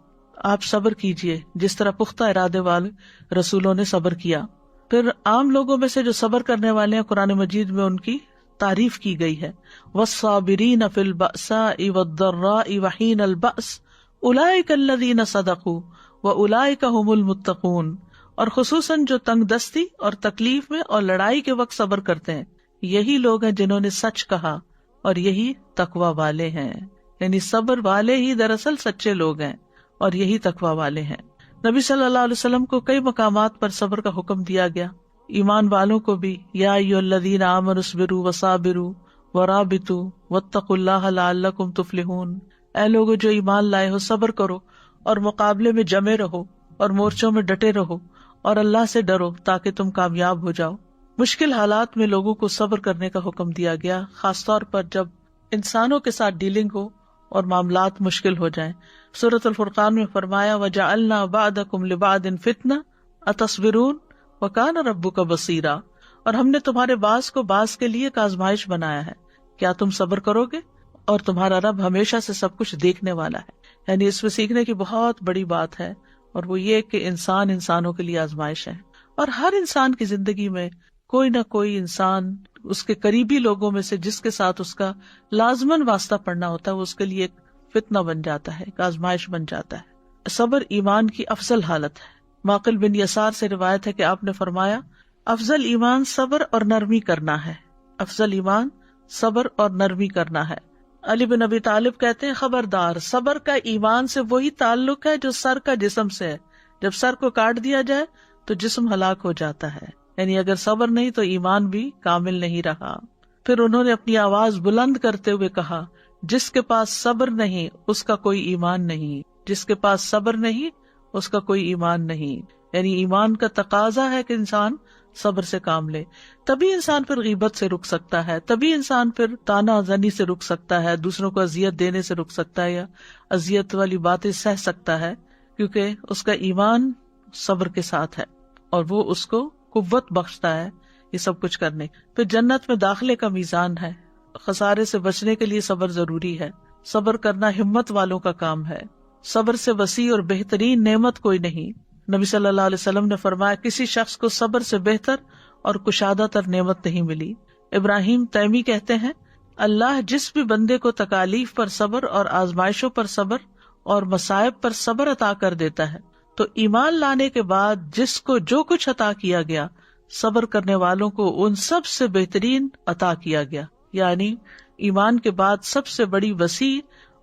آپ صبر کیجئے جس طرح پختہ ارادے والے رسولوں نے صبر کیا۔ پھر عام لوگوں میں سے جو صبر کرنے والے ہیں قرآن مجید میں ان کی تعریف کی گئی ہے، والصابرین فی البأساء والضراء وحین البأس اولئک الذین صدقوا واولئک هم المتقون۔ اور خصوصاً جو تنگ دستی اور تکلیف میں اور لڑائی کے وقت صبر کرتے ہیں، یہی لوگ ہیں جنہوں نے سچ کہا اور یہی تقوی والے ہیں، یعنی صبر والے ہی دراصل سچے لوگ ہیں اور یہی تقوی والے ہیں۔ نبی صلی اللہ علیہ وسلم کو کئی مقامات پر صبر کا حکم دیا گیا، ایمان والوں کو بھی، یا ایھا الذین آمنوا اصبروا وصابروا ورابطوا واتقوا اللہ لعلکم تفلحون۔ اے لوگو جو ایمان لائے ہو، صبر کرو اور مقابلے میں جمے رہو اور مورچوں میں ڈٹے رہو اور اللہ سے ڈرو تاکہ تم کامیاب ہو جاؤ۔ مشکل حالات میں لوگوں کو صبر کرنے کا حکم دیا گیا، خاص طور پر جب انسانوں کے ساتھ ڈیلنگ ہو اور معاملات مشکل ہو جائیں۔ سورۃ الفرقان میں فرمایا وَجَعَلْنَا بَعْضَكُمْ لِبَعْضٍ فِتْنَةً أَتَصْبِرُونَ وَكَانَ رَبُّكَ بَصِيرًا، اور ہم نے تمہارے بعض کو بعض کے لیے ایک آزمائش بنایا ہے، کیا تم صبر کرو گے؟ اور تمہارا رب ہمیشہ سے سب کچھ دیکھنے والا ہے۔ یعنی اس میں سیکھنے کی بہت بڑی بات ہے، اور وہ یہ کہ انسان انسانوں کے لیے آزمائش ہے، اور ہر انسان کی زندگی میں کوئی نہ کوئی انسان اس کے قریبی لوگوں میں سے جس کے ساتھ اس کا لازماً واسطہ پڑنا ہوتا ہے، وہ اس کے لیے ایک فتنہ بن جاتا ہے، ایک آزمائش بن جاتا ہے۔ صبر ایمان کی افضل حالت ہے۔ معقل بن یسار سے روایت ہے کہ آپ نے فرمایا افضل ایمان صبر اور نرمی کرنا ہے، افضل ایمان صبر اور نرمی کرنا ہے۔ علی بن ابی طالب کہتے ہیں خبردار، صبر کا ایمان سے وہی تعلق ہے جو سر کا جسم سے ہے، جب سر کو کاٹ دیا جائے تو جسم ہلاک ہو جاتا ہے، یعنی اگر صبر نہیں تو ایمان بھی کامل نہیں رہا۔ پھر انہوں نے اپنی آواز بلند کرتے ہوئے کہا جس کے پاس صبر نہیں اس کا کوئی ایمان نہیں، جس کے پاس صبر نہیں اس کا کوئی ایمان نہیں، یعنی ایمان کا تقاضا ہے کہ انسان صبر سے کام لے، تبھی انسان پھر غیبت سے رک سکتا ہے، تبھی انسان پھر طعنہ زنی سے رک سکتا ہے، دوسروں کو اذیت دینے سے رک سکتا ہے، یا اذیت والی باتیں سہ سکتا ہے، کیونکہ اس کا ایمان صبر کے ساتھ ہے اور وہ اس کو قوت بخشتا ہے یہ سب کچھ کرنے۔ پھر جنت میں داخلے کا میزان ہے، خسارے سے بچنے کے لیے صبر ضروری ہے، صبر کرنا ہمت والوں کا کام ہے، صبر سے وسیع اور بہترین نعمت کوئی نہیں۔ نبی صلی اللہ علیہ وسلم نے فرمایا کسی شخص کو صبر سے بہتر اور کشادہ تر نعمت نہیں ملی۔ ابراہیم تیمی کہتے ہیں اللہ جس بھی بندے کو تکالیف پر صبر اور آزمائشوں پر صبر اور مصائب پر صبر عطا کر دیتا ہے تو ایمان لانے کے بعد جس کو جو کچھ عطا کیا گیا صبر کرنے والوں کو ان سب سے بہترین عطا کیا گیا، یعنی ایمان کے بعد سب سے بڑی وسیع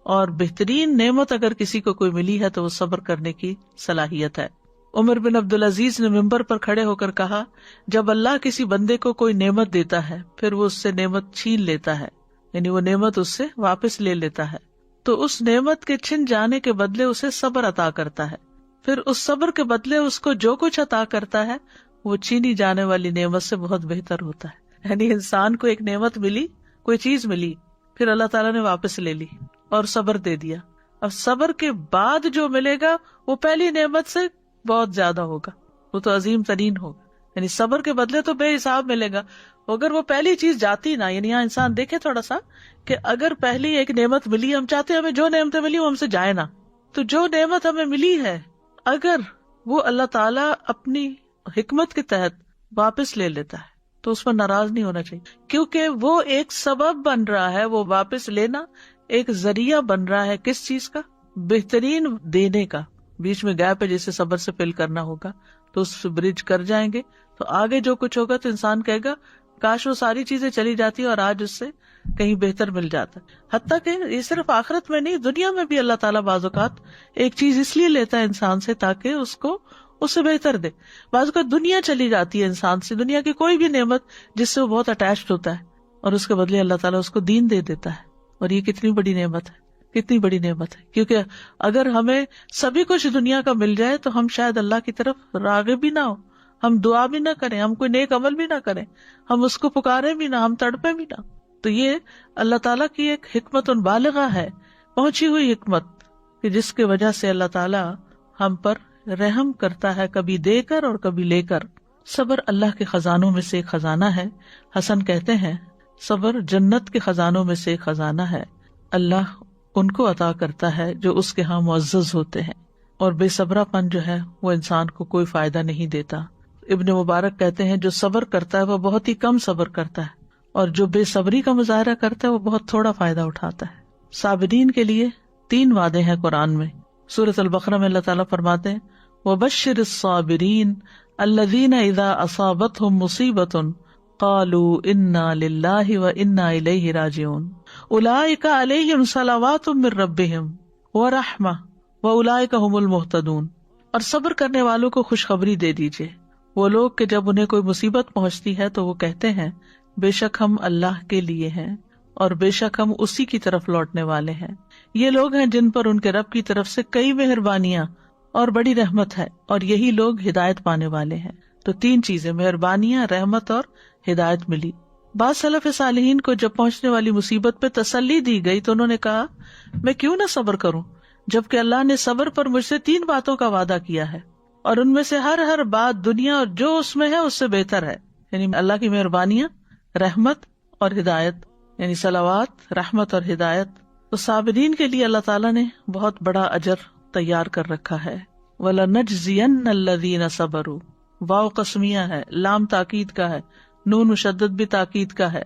اور بہترین نعمت اگر کسی کو کوئی ملی ہے تو وہ صبر کرنے کی صلاحیت ہے۔ عمر بن عبدالعزیز نے ممبر پر کھڑے ہو کر کہا جب اللہ کسی بندے کو کوئی نعمت دیتا ہے پھر وہ اس سے نعمت چھین لیتا ہے، یعنی وہ نعمت اس سے واپس لے لیتا ہے، تو اس نعمت کے چھن جانے کے بدلے اسے صبر عطا کرتا ہے، پھر اس صبر کے بدلے اس کو جو کچھ عطا کرتا ہے وہ چھینی جانے والی نعمت سے بہت بہتر ہوتا ہے۔ یعنی انسان کو ایک نعمت ملی، کوئی چیز ملی، پھر اللہ تعالیٰ نے واپس لے لی اور صبر دے دیا، اب صبر کے بعد جو ملے گا وہ پہلی نعمت سے بہت زیادہ ہوگا، وہ تو عظیم ترین ہوگا، یعنی صبر کے بدلے تو بے حساب ملے گا۔ اگر وہ پہلی چیز جاتی نا، یعنی یہاں انسان دیکھے تھوڑا سا کہ اگر پہلی ایک نعمت ملی، ہم چاہتے ہیں ہمیں جو نعمتیں ملی وہ ہم سے جائے نا، تو جو نعمت ہمیں ملی ہے اگر وہ اللہ تعالیٰ اپنی حکمت کے تحت واپس لے لیتا ہے تو اس پر ناراض نہیں ہونا چاہیے، کیونکہ وہ ایک سبب بن رہا ہے، وہ واپس لینا ایک ذریعہ بن رہا ہے کس چیز کا؟ بہترین دینے کا۔ بیچ میں گیپ ہے جسے صبر سے فل کرنا ہوگا، تو اس سے برج کر جائیں گے تو آگے جو کچھ ہوگا تو انسان کہے گا کاش وہ ساری چیزیں چلی جاتی اور آج اس سے کہیں بہتر مل جاتا۔ حتیٰ کہ یہ صرف آخرت میں نہیں، دنیا میں بھی اللہ تعالیٰ بعض اوقات ایک چیز اس لیے لیتا ہے انسان سے تاکہ اس کو اس سے بہتر دے۔ بعض اوقات دنیا چلی جاتی ہے انسان سے، دنیا کی کوئی بھی نعمت جس سے وہ بہت اٹیچڈ ہوتا ہے، اور اس کے بدلے اللہ تعالیٰ اس کو دین دے دیتا ہے، اور یہ کتنی بڑی نعمت ہے، کتنی بڑی نعمت ہے۔ کیونکہ اگر ہمیں سبھی کچھ دنیا کا مل جائے تو ہم شاید اللہ کی طرف راغب بھی نہ ہو، ہم دعا بھی نہ کریں، ہم کوئی نیک عمل بھی نہ کریں، ہم اس کو پکارے بھی نہ، ہم تڑپے بھی نہ۔ تو یہ اللہ تعالیٰ کی ایک حکمت بالغہ ہے، پہنچی ہوئی حکمت، کہ جس کی وجہ سے اللہ تعالیٰ ہم پر رحم کرتا ہے، کبھی دے کر اور کبھی لے کر۔ صبر اللہ کے خزانوں میں سے ایک خزانہ ہے۔ حسن کہتے ہیں صبر جنت کے خزانوں میں سے ایک خزانہ ہے، اللہ ان کو عطا کرتا ہے جو اس کے ہاں معزز ہوتے ہیں، اور بے صبرا پن جو ہے وہ انسان کو کوئی فائدہ نہیں دیتا۔ ابن مبارک کہتے ہیں جو صبر کرتا ہے وہ بہت ہی کم صبر کرتا ہے، اور جو بے صبری کا مظاہرہ کرتا ہے وہ بہت تھوڑا فائدہ اٹھاتا ہے۔ صابرین کے لیے 3 وعدے ہیں قرآن میں۔ سورۃ البقرہ میں اللہ تعالیٰ فرماتے ہیں وَبَشِّرِ الصَّابِرِينَ الَّذِينَ إِذَا أَصَابَتْهُمْ مُصِيبَةٌ قَالُوا إِنَّا لِلَّهِ وَإِنَّا إِلَيْهِ رَاجِعُونَ أُولَئِكَ عَلَيْهِمْ صَلَوَاتٌ مِّن رَّبِّهِمْ وَرَحْمَةٌ وَأُولَئِكَ هُمُ الْمُهْتَدُونَ۔ اور صبر کرنے والوں کو خوشخبری دے دیجیے، وہ لوگ کہ جب انہیں کوئی مصیبت پہنچتی ہے تو وہ کہتے ہیں بے شک ہم اللہ کے لیے ہیں اور بے شک ہم اسی کی طرف لوٹنے والے ہیں۔ یہ لوگ ہیں جن پر ان کے رب کی طرف سے کئی مہربانیاں اور بڑی رحمت ہے، اور یہی لوگ ہدایت پانے والے ہیں۔ تو 3 چیزیں، مہربانیاں، رحمت اور ہدایت ملی۔ بعض سلف صالحین کو جب پہنچنے والی مصیبت پہ تسلی دی گئی تو انہوں نے کہا میں کیوں نہ صبر کروں، جبکہ اللہ نے صبر پر مجھ سے 3 باتوں کا وعدہ کیا ہے، اور ان میں سے ہر بات دنیا اور جو اس میں ہے اس سے بہتر ہے، یعنی اللہ کی مہربانیاں، رحمت اور ہدایت، یعنی صلوات، رحمت اور ہدایت۔ تو صابرین کے لیے اللہ تعالیٰ نے بہت بڑا اجر تیار کر رکھا ہے۔ وَلَنَجْزِيَنَّ الَّذِينَ صَبَرُوا، واو قسمیہ ہے، لام تاکید کا ہے، نون مشدد بھی تاکید کا ہے۔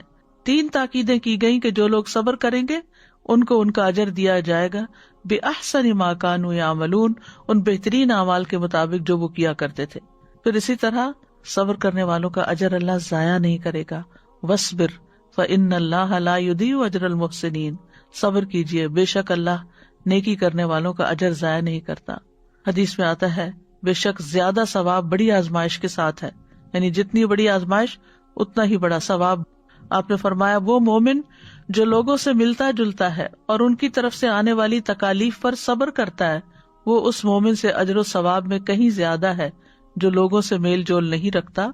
3 تاکیدیں کی گئیں کہ جو لوگ صبر کریں گے ان کو ان کا اجر دیا جائے گا، بِأَحْسَنِ مَا كَانُوا يَعْمَلُونَ، ان بہترین اعمال کے مطابق جو وہ کیا کرتے تھے۔ پھر اسی طرح صبر کرنے والوں کا اجر اللہ ضائع نہیں کرے گا۔ وَاصْبِرْ فَإِنَّ اللَّهَ لَا يُضِيعُ أَجْرَ الْمُحْسِنِينَ، صبر کیجئے، بے شک اللہ نیکی کرنے والوں کا اجر ضائع نہیں کرتا۔ حدیث میں آتا ہے بے شک زیادہ ثواب بڑی آزمائش کے ساتھ ہے، یعنی جتنی بڑی آزمائش اتنا ہی بڑا ثواب۔ آپ نے فرمایا وہ مومن جو لوگوں سے ملتا جلتا ہے اور ان کی طرف سے آنے والی تکالیف پر صبر کرتا ہے، وہ اس مومن سے اجر و ثواب میں کہیں زیادہ ہے جو لوگوں سے میل جول نہیں رکھتا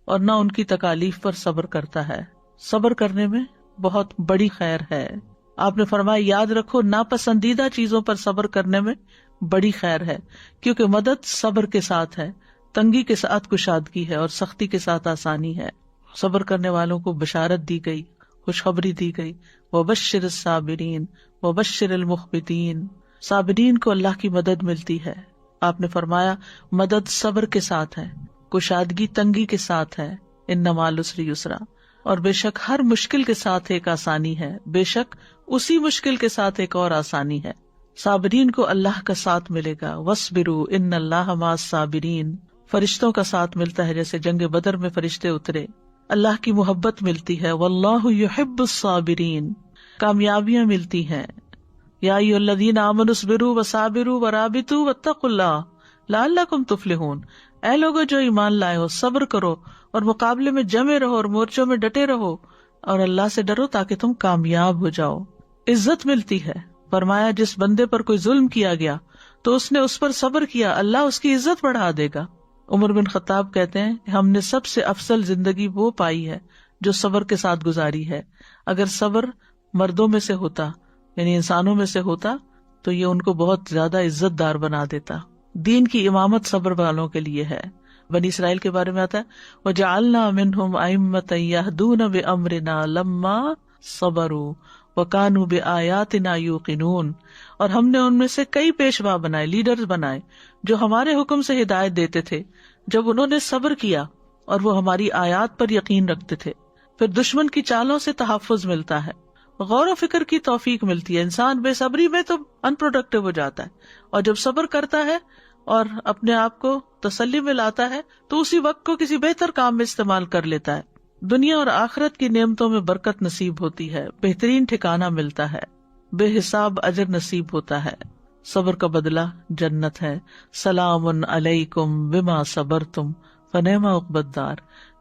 اور نہ ان کی تکالیف پر صبر کرتا ہے۔ صبر کرنے میں بہت بڑی خیر ہے۔ آپ نے فرمایا یاد رکھو ناپسندیدہ چیزوں پر صبر کرنے میں بڑی خیر ہے، کیونکہ مدد صبر کے ساتھ ہے، تنگی کے ساتھ کشادگی ہے اور سختی کے ساتھ آسانی ہے۔ صبر کرنے والوں کو بشارت دی گئی، خوشخبری دی گئی، وَبَشِّرِ الصَّابِرِينَ وَبَشِّرِ الْمُخْبِتِينَ، صابرین کو اللہ کی مدد ملتی ہے۔ آپ نے فرمایا مدد صبر کے ساتھ ہے، کشادگی تنگی کے ساتھ ہے، اِنَّ مَعَ الْعُسْرِ یُسْرًا، اور بے شک ہر مشکل کے ساتھ ایک آسانی ہے، بے شک اسی مشکل کے ساتھ ایک اور آسانی ہے۔ صابرین کو اللہ کا ساتھ ملے گا، وَاصْبِرُوا إِنَّ اللَّهَ مَعَ الصَّابِرِينَ، فرشتوں کا ساتھ ملتا ہے، جیسے جنگ بدر میں فرشتے اترے۔ اللہ کی محبت ملتی ہے، وَاللَّهُ يُحِبُّ الصَّابِرِينَ، کامیابیاں ملتی ہیں۔ یا ایھا الذین آمنوا اصبروا وصابروا ورابطوا واتقوا اللہ لعلکم تفلحون، اے لوگو جو ایمان لائے ہو، صبر کرو اور مقابلے میں جمے رہو اور مورچوں میں ڈٹے رہو اور اللہ سے ڈرو تاکہ تم کامیاب ہو جاؤ۔ عزت ملتی ہے، فرمایا جس بندے پر کوئی ظلم کیا گیا تو اس نے اس پر صبر کیا، اللہ اس کی عزت بڑھا دے گا۔ عمر بن خطاب کہتے ہیں کہ ہم نے سب سے افضل زندگی وہ پائی ہے جو صبر کے ساتھ گزاری ہے۔ اگر صبر مردوں میں سے ہوتا، یعنی انسانوں میں سے ہوتا، تو یہ ان کو بہت زیادہ عزت دار بنا دیتا۔ دین کی امامت صبر والوں کے لیے ہے۔ بنی اسرائیل کے بارے میں آتا ہے وَجَعَلْنَا مِنْهُمْ أَئِمَّةً يَهْدُونَ بِأَمْرِنَا لَمَّا صَبَرُوا وَكَانُوا بِآيَاتِنَا يُوقِنُونَ، اور ہم نے ان میں سے کئی پیشوا بنائے، لیڈرز بنائے جو ہمارے حکم سے ہدایت دیتے تھے جب انہوں نے صبر کیا اور وہ ہماری آیات پر یقین رکھتے تھے۔ پھر دشمن کی چالوں سے تحفظ ملتا ہے، غور و فکر کی توفیق ملتی ہے۔ انسان بے صبری میں تو ان پروڈکٹیو ہو جاتا ہے، اور جب صبر کرتا ہے اور اپنے آپ کو تسلی میں لاتا ہے تو اسی وقت کو کسی بہتر کام میں استعمال کر لیتا ہے۔ دنیا اور آخرت کی نعمتوں میں برکت نصیب ہوتی ہے، بہترین ٹھکانہ ملتا ہے، بے حساب اجر نصیب ہوتا ہے۔ صبر کا بدلہ جنت ہے۔ سلام علیکم بما صبرتم فنعم عقبی الدار،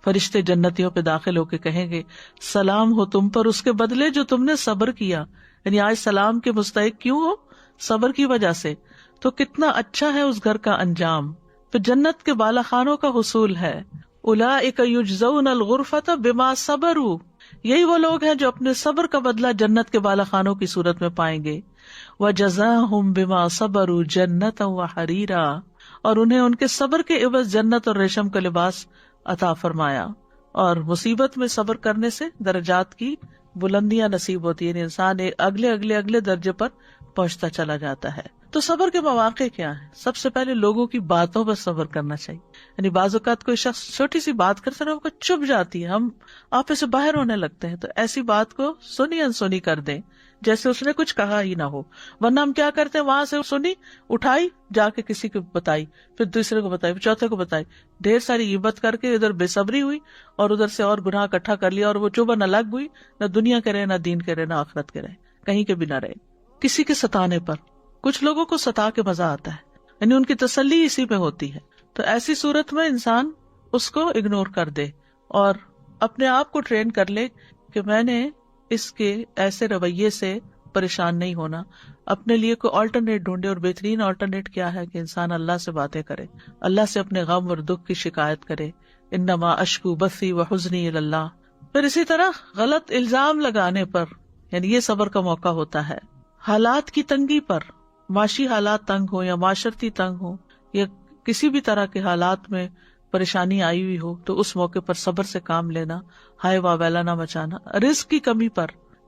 فرشتے جنتیوں پہ داخل ہو کے کہیں گے سلام ہو تم پر اس کے بدلے جو تم نے صبر کیا، یعنی آج سلام کے مستحق کیوں ہو؟ صبر کی وجہ سے۔ تو کتنا اچھا ہے اس گھر کا انجام۔ پھر جنت کے بالا خانوں کا حصول ہے، اولئک یجزون الغرفۃ بما صبروا، یہی وہ لوگ ہیں جو اپنے صبر کا بدلہ جنت کے بالا خانوں کی صورت میں پائیں گے۔ وجزاہم بما صبروا جنۃ وحریرا، اور انہیں ان کے صبر کے عوض جنت اور ریشم کا لباس عطا فرمایا۔ اور مصیبت میں صبر کرنے سے درجات کی بلندیاں نصیب ہوتی ہیں، انسان اگلے درجے پر پہنچتا چلا جاتا ہے۔ تو صبر کے مواقع کیا ہیں؟ سب سے پہلے لوگوں کی باتوں پر صبر کرنا چاہیے، یعنی بعض اوقات کوئی شخص چھوٹی سی بات کرتا ہے، وہ چپ جاتی ہے، ہم آپے سے باہر ہونے لگتے ہیں، تو ایسی بات کو سنی انسنی کر دیں جیسے اس نے کچھ کہا ہی نہ ہو۔ ورنہ ہم کیا کرتے ہیں، وہاں سے سنی اٹھائی، جا کے کسی کو بتائی، پھر دوسرے کو بتائی، پھر چوتھے کو بتائی، ڈھیر ساری غیبت کر کے ادھر بے صبری ہوئی اور ادھر سے اور گناہ اکٹھا کر لیا، اور وہ چوبن الگ ہوئی، نہ دنیا کے رہے، نہ دین کے رہے، نہ آخرت کے رہے، کہیں کے بھی نہ رہے۔ کسی کے ستانے پر، کچھ لوگوں کو ستا کے مزہ آتا ہے، یعنی ان کی تسلی اسی میں ہوتی ہے، تو ایسی صورت میں انسان اس کو اگنور کر دے اور اپنے آپ کو ٹرین کر لے کہ میں نے اس کے ایسے رویے سے پریشان نہیں ہونا، اپنے لیے کوئی آلٹرنیٹ ڈھونڈے۔ اور بہترین آلٹرنیٹ کیا ہے کہ انسان اللہ سے باتیں کرے، اللہ سے اپنے غم اور دکھ کی شکایت کرے، انما اشکو بثی وحزنی الی اللہ۔ پھر اسی طرح غلط الزام لگانے پر، یعنی یہ صبر کا موقع ہوتا ہے، حالات کی تنگی پر، معاشی حالات تنگ ہو یا معاشرتی تنگ ہو یا کسی بھی طرح کے حالات میں پریشانی آئی ہوئی ہو تو اس موقع پر صبر سے کام لینا، ہائے واویلا نہ مچانا. رزق کی کمی پر،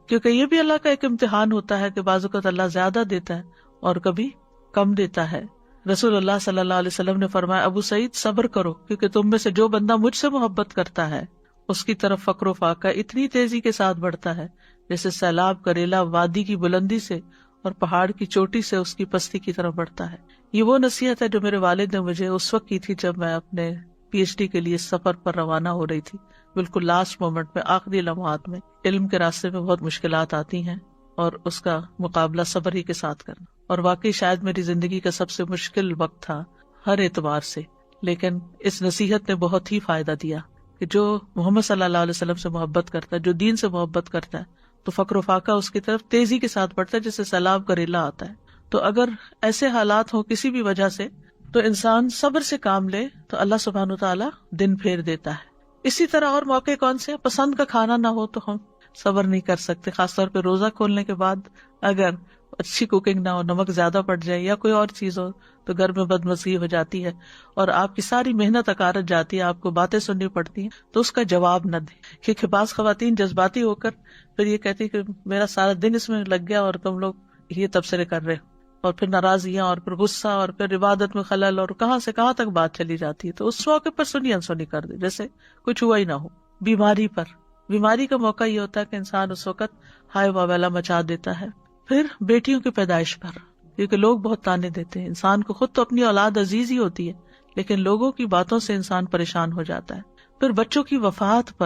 کیونکہ یہ بھی اللہ کا ایک امتحان ہوتا ہے کہ بعض اوقات اللہ زیادہ دیتا ہے اور کبھی کم دیتا ہے. رسول اللہ صلی اللہ علیہ وسلم نے فرمایا، ابو سعید صبر کرو، کیونکہ تم میں سے جو بندہ مجھ سے محبت کرتا ہے اس کی طرف فقر و فاقہ اتنی تیزی کے ساتھ بڑھتا ہے جیسے سیلاب کا ریلا وادی کی بلندی سے اور پہاڑ کی چوٹی سے اس کی پستی کی طرف بڑھتا ہے. یہ وہ نصیحت ہے جو میرے والد نے مجھے اس وقت کی تھی جب میں اپنے پی ایچ ڈی کے لیے سفر پر روانہ ہو رہی تھی. بالکل لاسٹ مومنٹ میں، آخری لمحات میں. علم کے راستے میں بہت مشکلات آتی ہیں اور اس کا مقابلہ صبر ہی کے ساتھ کرنا. اور واقعی شاید میری زندگی کا سب سے مشکل وقت تھا ہر اعتبار سے، لیکن اس نصیحت نے بہت ہی فائدہ دیا کہ جو محمد صلی اللہ علیہ وسلم سے محبت کرتا ہے، جو دین سے محبت کرتا ہے، تو فقر و فاقہ اس کی طرف تیزی کے ساتھ بڑھتا ہے جیسے سیلاب کا ریلا آتا ہے. تو اگر ایسے حالات ہوں کسی بھی وجہ سے تو انسان صبر سے کام لے تو اللہ سبحانہ وتعالی دن پھیر دیتا ہے. اسی طرح اور موقع کون سے؟ پسند کا کھانا نہ ہو تو ہم صبر نہیں کر سکتے، خاص طور پہ روزہ کھولنے کے بعد اگر اچھی کوکنگ نہ ہو، نمک زیادہ پڑ جائے یا کوئی اور چیز ہو تو گھر میں بدمزگی ہو جاتی ہے اور آپ کی ساری محنت اکارت جاتی ہے، آپ کو باتیں سننی پڑتی ہیں، تو اس کا جواب نہ دیں. کیونکہ بعض خواتین جذباتی ہو کر پھر یہ کہتی کہ میرا سارا دن اس میں لگ گیا اور تم لوگ یہ تبصرے کر رہے ہو، اور پھر ناراضیاں اور پھر غصہ اور پھر عبادت میں خلل اور کہاں سے کہاں تک بات چلی جاتی ہے. تو اس موقع پر سنی انسنی کر دے جیسے کچھ ہوا ہی نہ ہو. بیماری کا موقع یہ ہوتا ہے کہ انسان اس وقت ہائے واویلا مچا دیتا ہے. پھر بیٹیوں کی پیدائش پر، کیونکہ لوگ بہت تانے دیتے ہیں. انسان کو خود تو اپنی اولاد عزیز ہی ہوتی ہے، لیکن لوگوں کی باتوں سے انسان پریشان ہو جاتا ہے. پھر بچوں کی وفات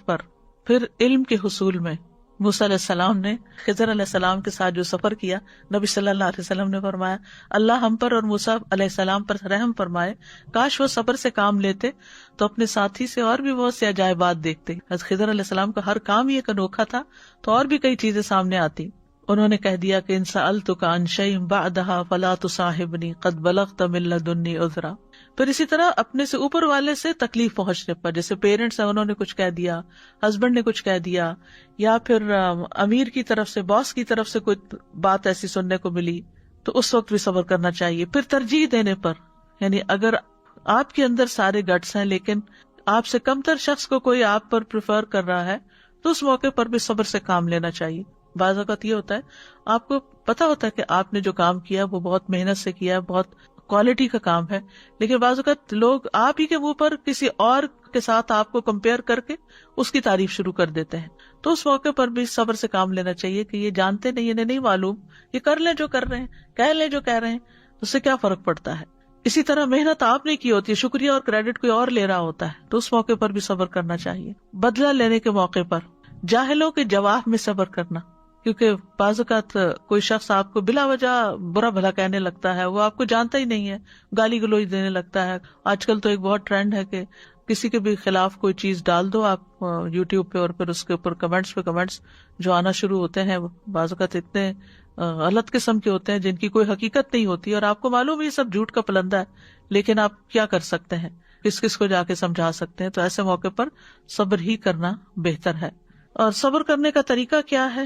پر، پھر علم کے حصول میں. موسیٰ علیہ السلام نے خضر علیہ السلام کے ساتھ جو سفر کیا، نبی صلی اللہ علیہ وسلم نے فرمایا اللہ ہم پر اور موسیٰ علیہ السلام پر رحم فرمائے، کاش وہ صبر سے کام لیتے تو اپنے ساتھی سے اور بھی بہت سے عجائبات دیکھتے. حضرت خضر علیہ السلام کا ہر کام یہ انوکھا تھا تو اور بھی کئی چیزیں سامنے آتی. انہوں نے کہہ دیا کہ ان سألتک عن شیء بعدها فلا تصاحبنی قد بلغت من لدنی عذرا. پھر اسی طرح اپنے سے اوپر والے سے تکلیف پہنچنے پر، جیسے پیرنٹس ہیں انہوں نے کچھ کہہ دیا، ہسبینڈ نے کچھ کہہ دیا، یا پھر امیر کی طرف سے، باس کی طرف سے کوئی بات ایسی سننے کو ملی تو اس وقت بھی صبر کرنا چاہیے. پھر ترجیح دینے پر، یعنی اگر آپ کے اندر سارے گٹس ہیں لیکن آپ سے کمتر شخص کو کوئی آپ پر پریفر کر رہا ہے تو اس موقع پر بھی صبر سے کام لینا چاہیے. بعض اوقات یہ ہوتا ہے آپ کو پتا ہوتا ہے کہ آپ نے جو کام کیا وہ بہت محنت سے کیا ہے، بہت کوالٹی کا کام ہے، لیکن بعض اوقات لوگ آپ ہی کے منہ پر کسی اور کے ساتھ آپ کو کمپیئر کر کے اس کی تعریف شروع کر دیتے ہیں. تو اس موقع پر بھی صبر سے کام لینا چاہیے کہ یہ جانتے نہیں، انہیں نہیں معلوم، یہ کر لیں جو کر رہے ہیں، کہہ لیں جو کہہ رہے ہیں، اس سے کیا فرق پڑتا ہے. اسی طرح محنت آپ نے کی ہوتی ہے، شکریہ اور کریڈٹ کوئی اور لے رہا ہوتا ہے، تو اس موقع پر بھی صبر کرنا چاہیے. بدلہ لینے کے موقع پر جاہلوں کے جواب میں صبر کرنا، کیونکہ بعض اوقات کوئی شخص آپ کو بلا وجہ برا بھلا کہنے لگتا ہے، وہ آپ کو جانتا ہی نہیں ہے، گالی گلوچ دینے لگتا ہے. آج کل تو ایک بہت ٹرینڈ ہے کہ کسی کے بھی خلاف کوئی چیز ڈال دو آپ یوٹیوب پہ اور پھر اس کے اوپر کمنٹس پہ کمنٹس جو آنا شروع ہوتے ہیں، بعض اوقات اتنے غلط قسم کے ہوتے ہیں جن کی کوئی حقیقت نہیں ہوتی اور آپ کو معلوم ہے یہ سب جھوٹ کا پلندہ ہے، لیکن آپ کیا کر سکتے ہیں، کس کو جا کے سمجھا سکتے ہیں. تو ایسے موقع پر صبر ہی کرنا بہتر ہے. اور صبر کرنے کا طریقہ کیا ہے؟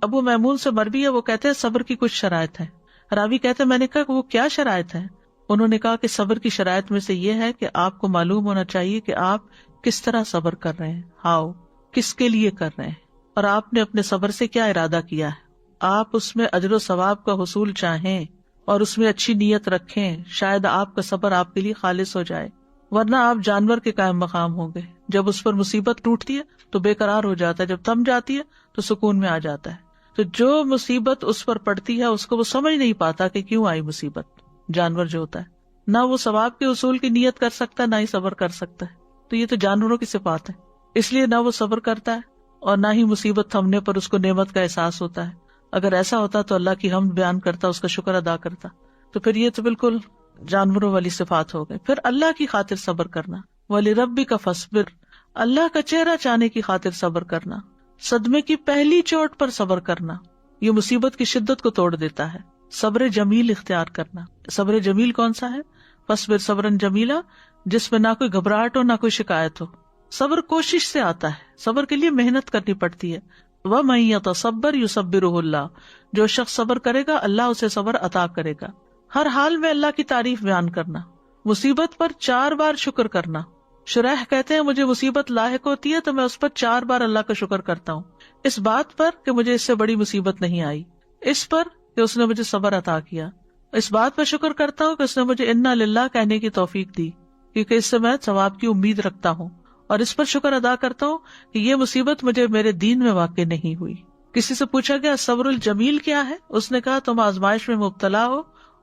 ابو میمون سے مروی ہے، وہ کہتے ہیں صبر کی کچھ شرائط ہیں. راوی کہتے ہیں میں نے کہا کہ وہ کیا شرائط ہیں؟ انہوں نے کہا کہ صبر کی شرائط میں سے یہ ہے کہ آپ کو معلوم ہونا چاہیے کہ آپ کس طرح صبر کر رہے ہیں، ہاؤ، کس کے لیے کر رہے ہیں، اور آپ نے اپنے صبر سے کیا ارادہ کیا ہے. آپ اس میں اجر و ثواب کا حصول چاہیں اور اس میں اچھی نیت رکھیں، شاید آپ کا صبر آپ کے لیے خالص ہو جائے، ورنہ آپ جانور کے قائم مقام ہوں گے. جب اس پر مصیبت ٹوٹتی ہے تو بے قرار ہو جاتا ہے، جب تھم جاتی ہے تو سکون میں آ جاتا ہے. تو جو مصیبت اس پر پڑتی ہے اس کو وہ سمجھ نہیں پاتا کہ کیوں آئی مصیبت. جانور جو ہوتا ہے نہ وہ ثواب کے حصول کی نیت کر سکتا ہے، نہ ہی صبر کر سکتا ہے. تو یہ تو جانوروں کی صفات ہے، اس لیے نہ وہ صبر کرتا ہے اور نہ ہی مصیبت تھمنے پر اس کو نعمت کا احساس ہوتا ہے. اگر ایسا ہوتا تو اللہ کی حمد بیان کرتا، اس کا شکر ادا کرتا. تو پھر یہ تو بالکل جانوروں والی صفات ہو گئی. پھر اللہ کی خاطر صبر کرنا، وَلِرَبِّكَ فَاصْبِرْ، اللہ کا چہرہ چاہنے کی خاطر صبر کرنا. صدمے کی پہلی چوٹ پر صبر کرنا، یہ مصیبت کی شدت کو توڑ دیتا ہے. صبر جمیل اختیار کرنا. صبر جمیل کون سا ہے؟ فَاصْبِرْ صبراً جمیلا، جس میں نہ کوئی گھبراہٹ ہو نہ کوئی شکایت ہو. صبر کوشش سے آتا ہے، صبر کے لیے محنت کرنی پڑتی ہے. وَمَن يَتَصَبَّرْ يُصَبِّرُهُ اللَّهُ، جو شخص صبر کرے گا اللہ اسے صبر عطا کرے گا. ہر حال میں اللہ کی تعریف بیان کرنا، مصیبت پر 4 بار شکر کرنا. شریح کہتے ہیں مجھے مصیبت لاحق ہوتی ہے تو میں اس پر 4 بار اللہ کا شکر کرتا ہوں، اس بات پر کہ مجھے اس سے بڑی مصیبت نہیں آئی، اس پر کہ اس نے مجھے صبر عطا کیا، اس بات پر شکر کرتا ہوں کہ اس نے مجھے انا للہ کہنے کی توفیق دی کیونکہ اس سے میں ثواب کی امید رکھتا ہوں، اور اس پر شکر ادا کرتا ہوں کہ یہ مصیبت مجھے میرے دین میں واقع نہیں ہوئی. کسی سے پوچھا گیا صبر الجمیل کیا ہے؟ اس نے کہا تم آزمائش میں مبتلا ہو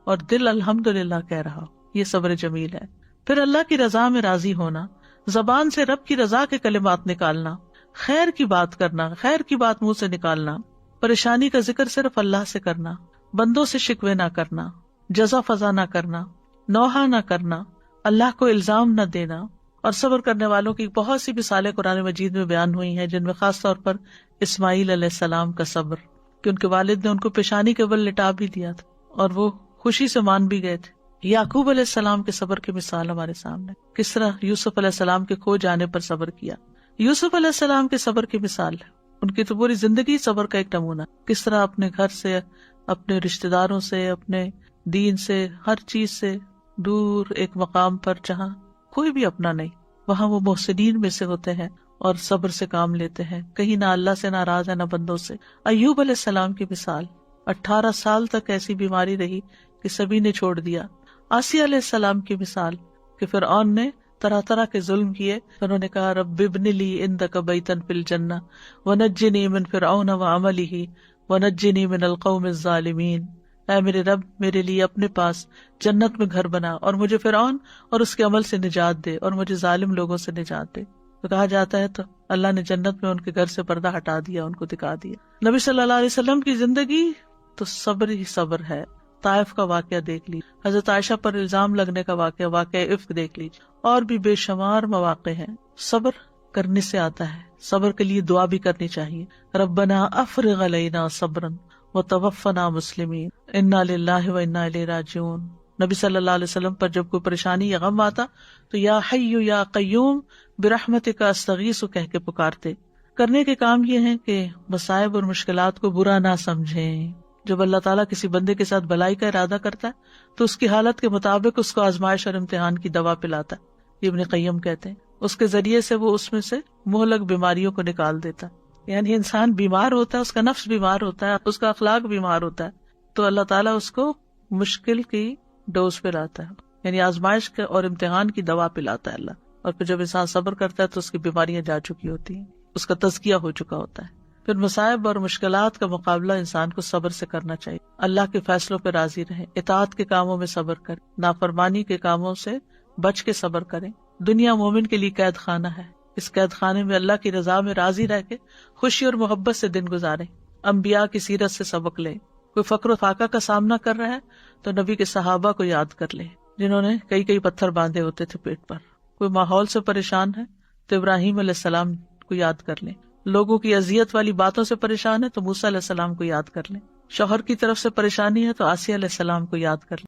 اور دل الحمدللہ کہہ رہا ہو، یہ صبر جمیل ہے. پھر اللہ کی رضا میں راضی ہونا، زبان سے رب کی رضا کے کلمات نکالنا، خیر کی بات کرنا، خیر کی بات منہ سے نکالنا، پریشانی کا ذکر صرف اللہ سے کرنا، بندوں سے شکوے نہ کرنا، جزا فضا نہ کرنا، نوحہ نہ کرنا، اللہ کو الزام نہ دینا. اور صبر کرنے والوں کی بہت سی مثالیں قرآن مجید میں بیان ہوئی ہیں، جن میں خاص طور پر اسماعیل علیہ السلام کا صبر، کہ ان کے والد نے ان کو پیشانی کے بل لٹا بھی دیا تھا اور وہ خوشی سے مان بھی گئے تھے. یعقوب علیہ السلام کے صبر کی مثال ہمارے سامنے، کس طرح یوسف علیہ السلام کے کھو جانے پر صبر کیا. یوسف علیہ السلام کے صبر کی مثال ہے، ان کی تو پوری زندگی صبر کا ایک نمونہ، کس طرح اپنے گھر سے، اپنے رشتہ داروں سے، اپنے دین سے، ہر چیز سے دور ایک مقام پر جہاں کوئی بھی اپنا نہیں، وہاں وہ محسنین میں سے ہوتے ہیں اور صبر سے کام لیتے ہیں، کہیں نہ اللہ سے ناراض ہے نہ بندوں سے. ایوب علیہ السلام کی مثال، 18 سال تک ایسی بیماری رہی کہ سبھی نے چھوڑ دیا. آسیہ علیہ السلام کی مثال کہ فرعون نے طرح طرح کے ظلم کیے، انہوں نے کہا رب ابن لی عندک بیتا فی الجنہ ونجنی من فرعون وعملہ ونجنی من القوم الظالمین. اے میرے رب میرے لیے اپنے پاس جنت میں گھر بنا اور مجھے فرعون اور اس کے عمل سے نجات دے اور مجھے ظالم لوگوں سے نجات دے. تو کہا جاتا ہے تو اللہ نے جنت میں ان کے گھر سے پردہ ہٹا دیا، ان کو دکھا دیا. نبی صلی اللہ علیہ وسلم کی زندگی تو صبر ہی صبر ہے. طائف کا واقعہ دیکھ لیجیے، حضرت عائشہ پر الزام لگنے کا واقعہ عفق دیکھ لیجیے، اور بھی بے شمار مواقع ہیں. صبر کرنے سے آتا ہے، صبر کے لیے دعا بھی کرنی چاہیے. ربنا افرغ علینا صبرا وتوفنا مسلمین انا للہ وانا الیہ راجعون. نبی صلی اللہ علیہ وسلم پر جب کوئی پریشانی یا غم آتا تو یا حی یا قیوم برحمتک استغیث کہہ کے پکارتے. کرنے کے کام یہ ہیں کہ مصائب اور مشکلات کو برا نہ سمجھیں. جب اللہ تعالیٰ کسی بندے کے ساتھ بھلائی کا ارادہ کرتا ہے تو اس کی حالت کے مطابق اس کو آزمائش اور امتحان کی دوا پلاتا ہے. یہ ابن قیم کہتے ہیں اس کے ذریعے سے وہ اس میں سے مہلک بیماریوں کو نکال دیتا ہے. یعنی انسان بیمار ہوتا ہے، اس کا نفس بیمار ہوتا ہے، اس کا اخلاق بیمار ہوتا ہے، تو اللہ تعالیٰ اس کو مشکل کی ڈوز پہ لاتا ہے، یعنی آزمائش کے اور امتحان کی دوا پلاتا ہے اللہ. اور پھر جب انسان صبر کرتا ہے تو اس کی بیماریاں جا چکی ہوتی ہیں، اس کا تزکیہ ہو چکا ہوتا ہے. پھر مصائب اور مشکلات کا مقابلہ انسان کو صبر سے کرنا چاہیے. اللہ کے فیصلوں پہ راضی رہیں، اطاعت کے کاموں میں صبر کریں، نافرمانی کے کاموں سے بچ کے صبر کریں. دنیا مومن کے لیے قید خانہ ہے، اس قید خانے میں اللہ کی رضا میں راضی رہ کے خوشی اور محبت سے دن گزاریں. انبیاء کی سیرت سے سبق لیں. کوئی فقر و فاقہ کا سامنا کر رہا ہے تو نبی کے صحابہ کو یاد کر لیں جنہوں نے کئی پتھر باندھے ہوتے تھے پیٹ پر. کوئی ماحول سے پریشان ہے تو ابراہیم علیہ السلام کو یاد کر لیں. لوگوں کی اذیت والی باتوں سے پریشان ہے تو موسیٰ علیہ السلام کو یاد کر لیں. شوہر کی طرف سے پریشانی ہے تو آسیہ علیہ السلام کو یاد کر لیں.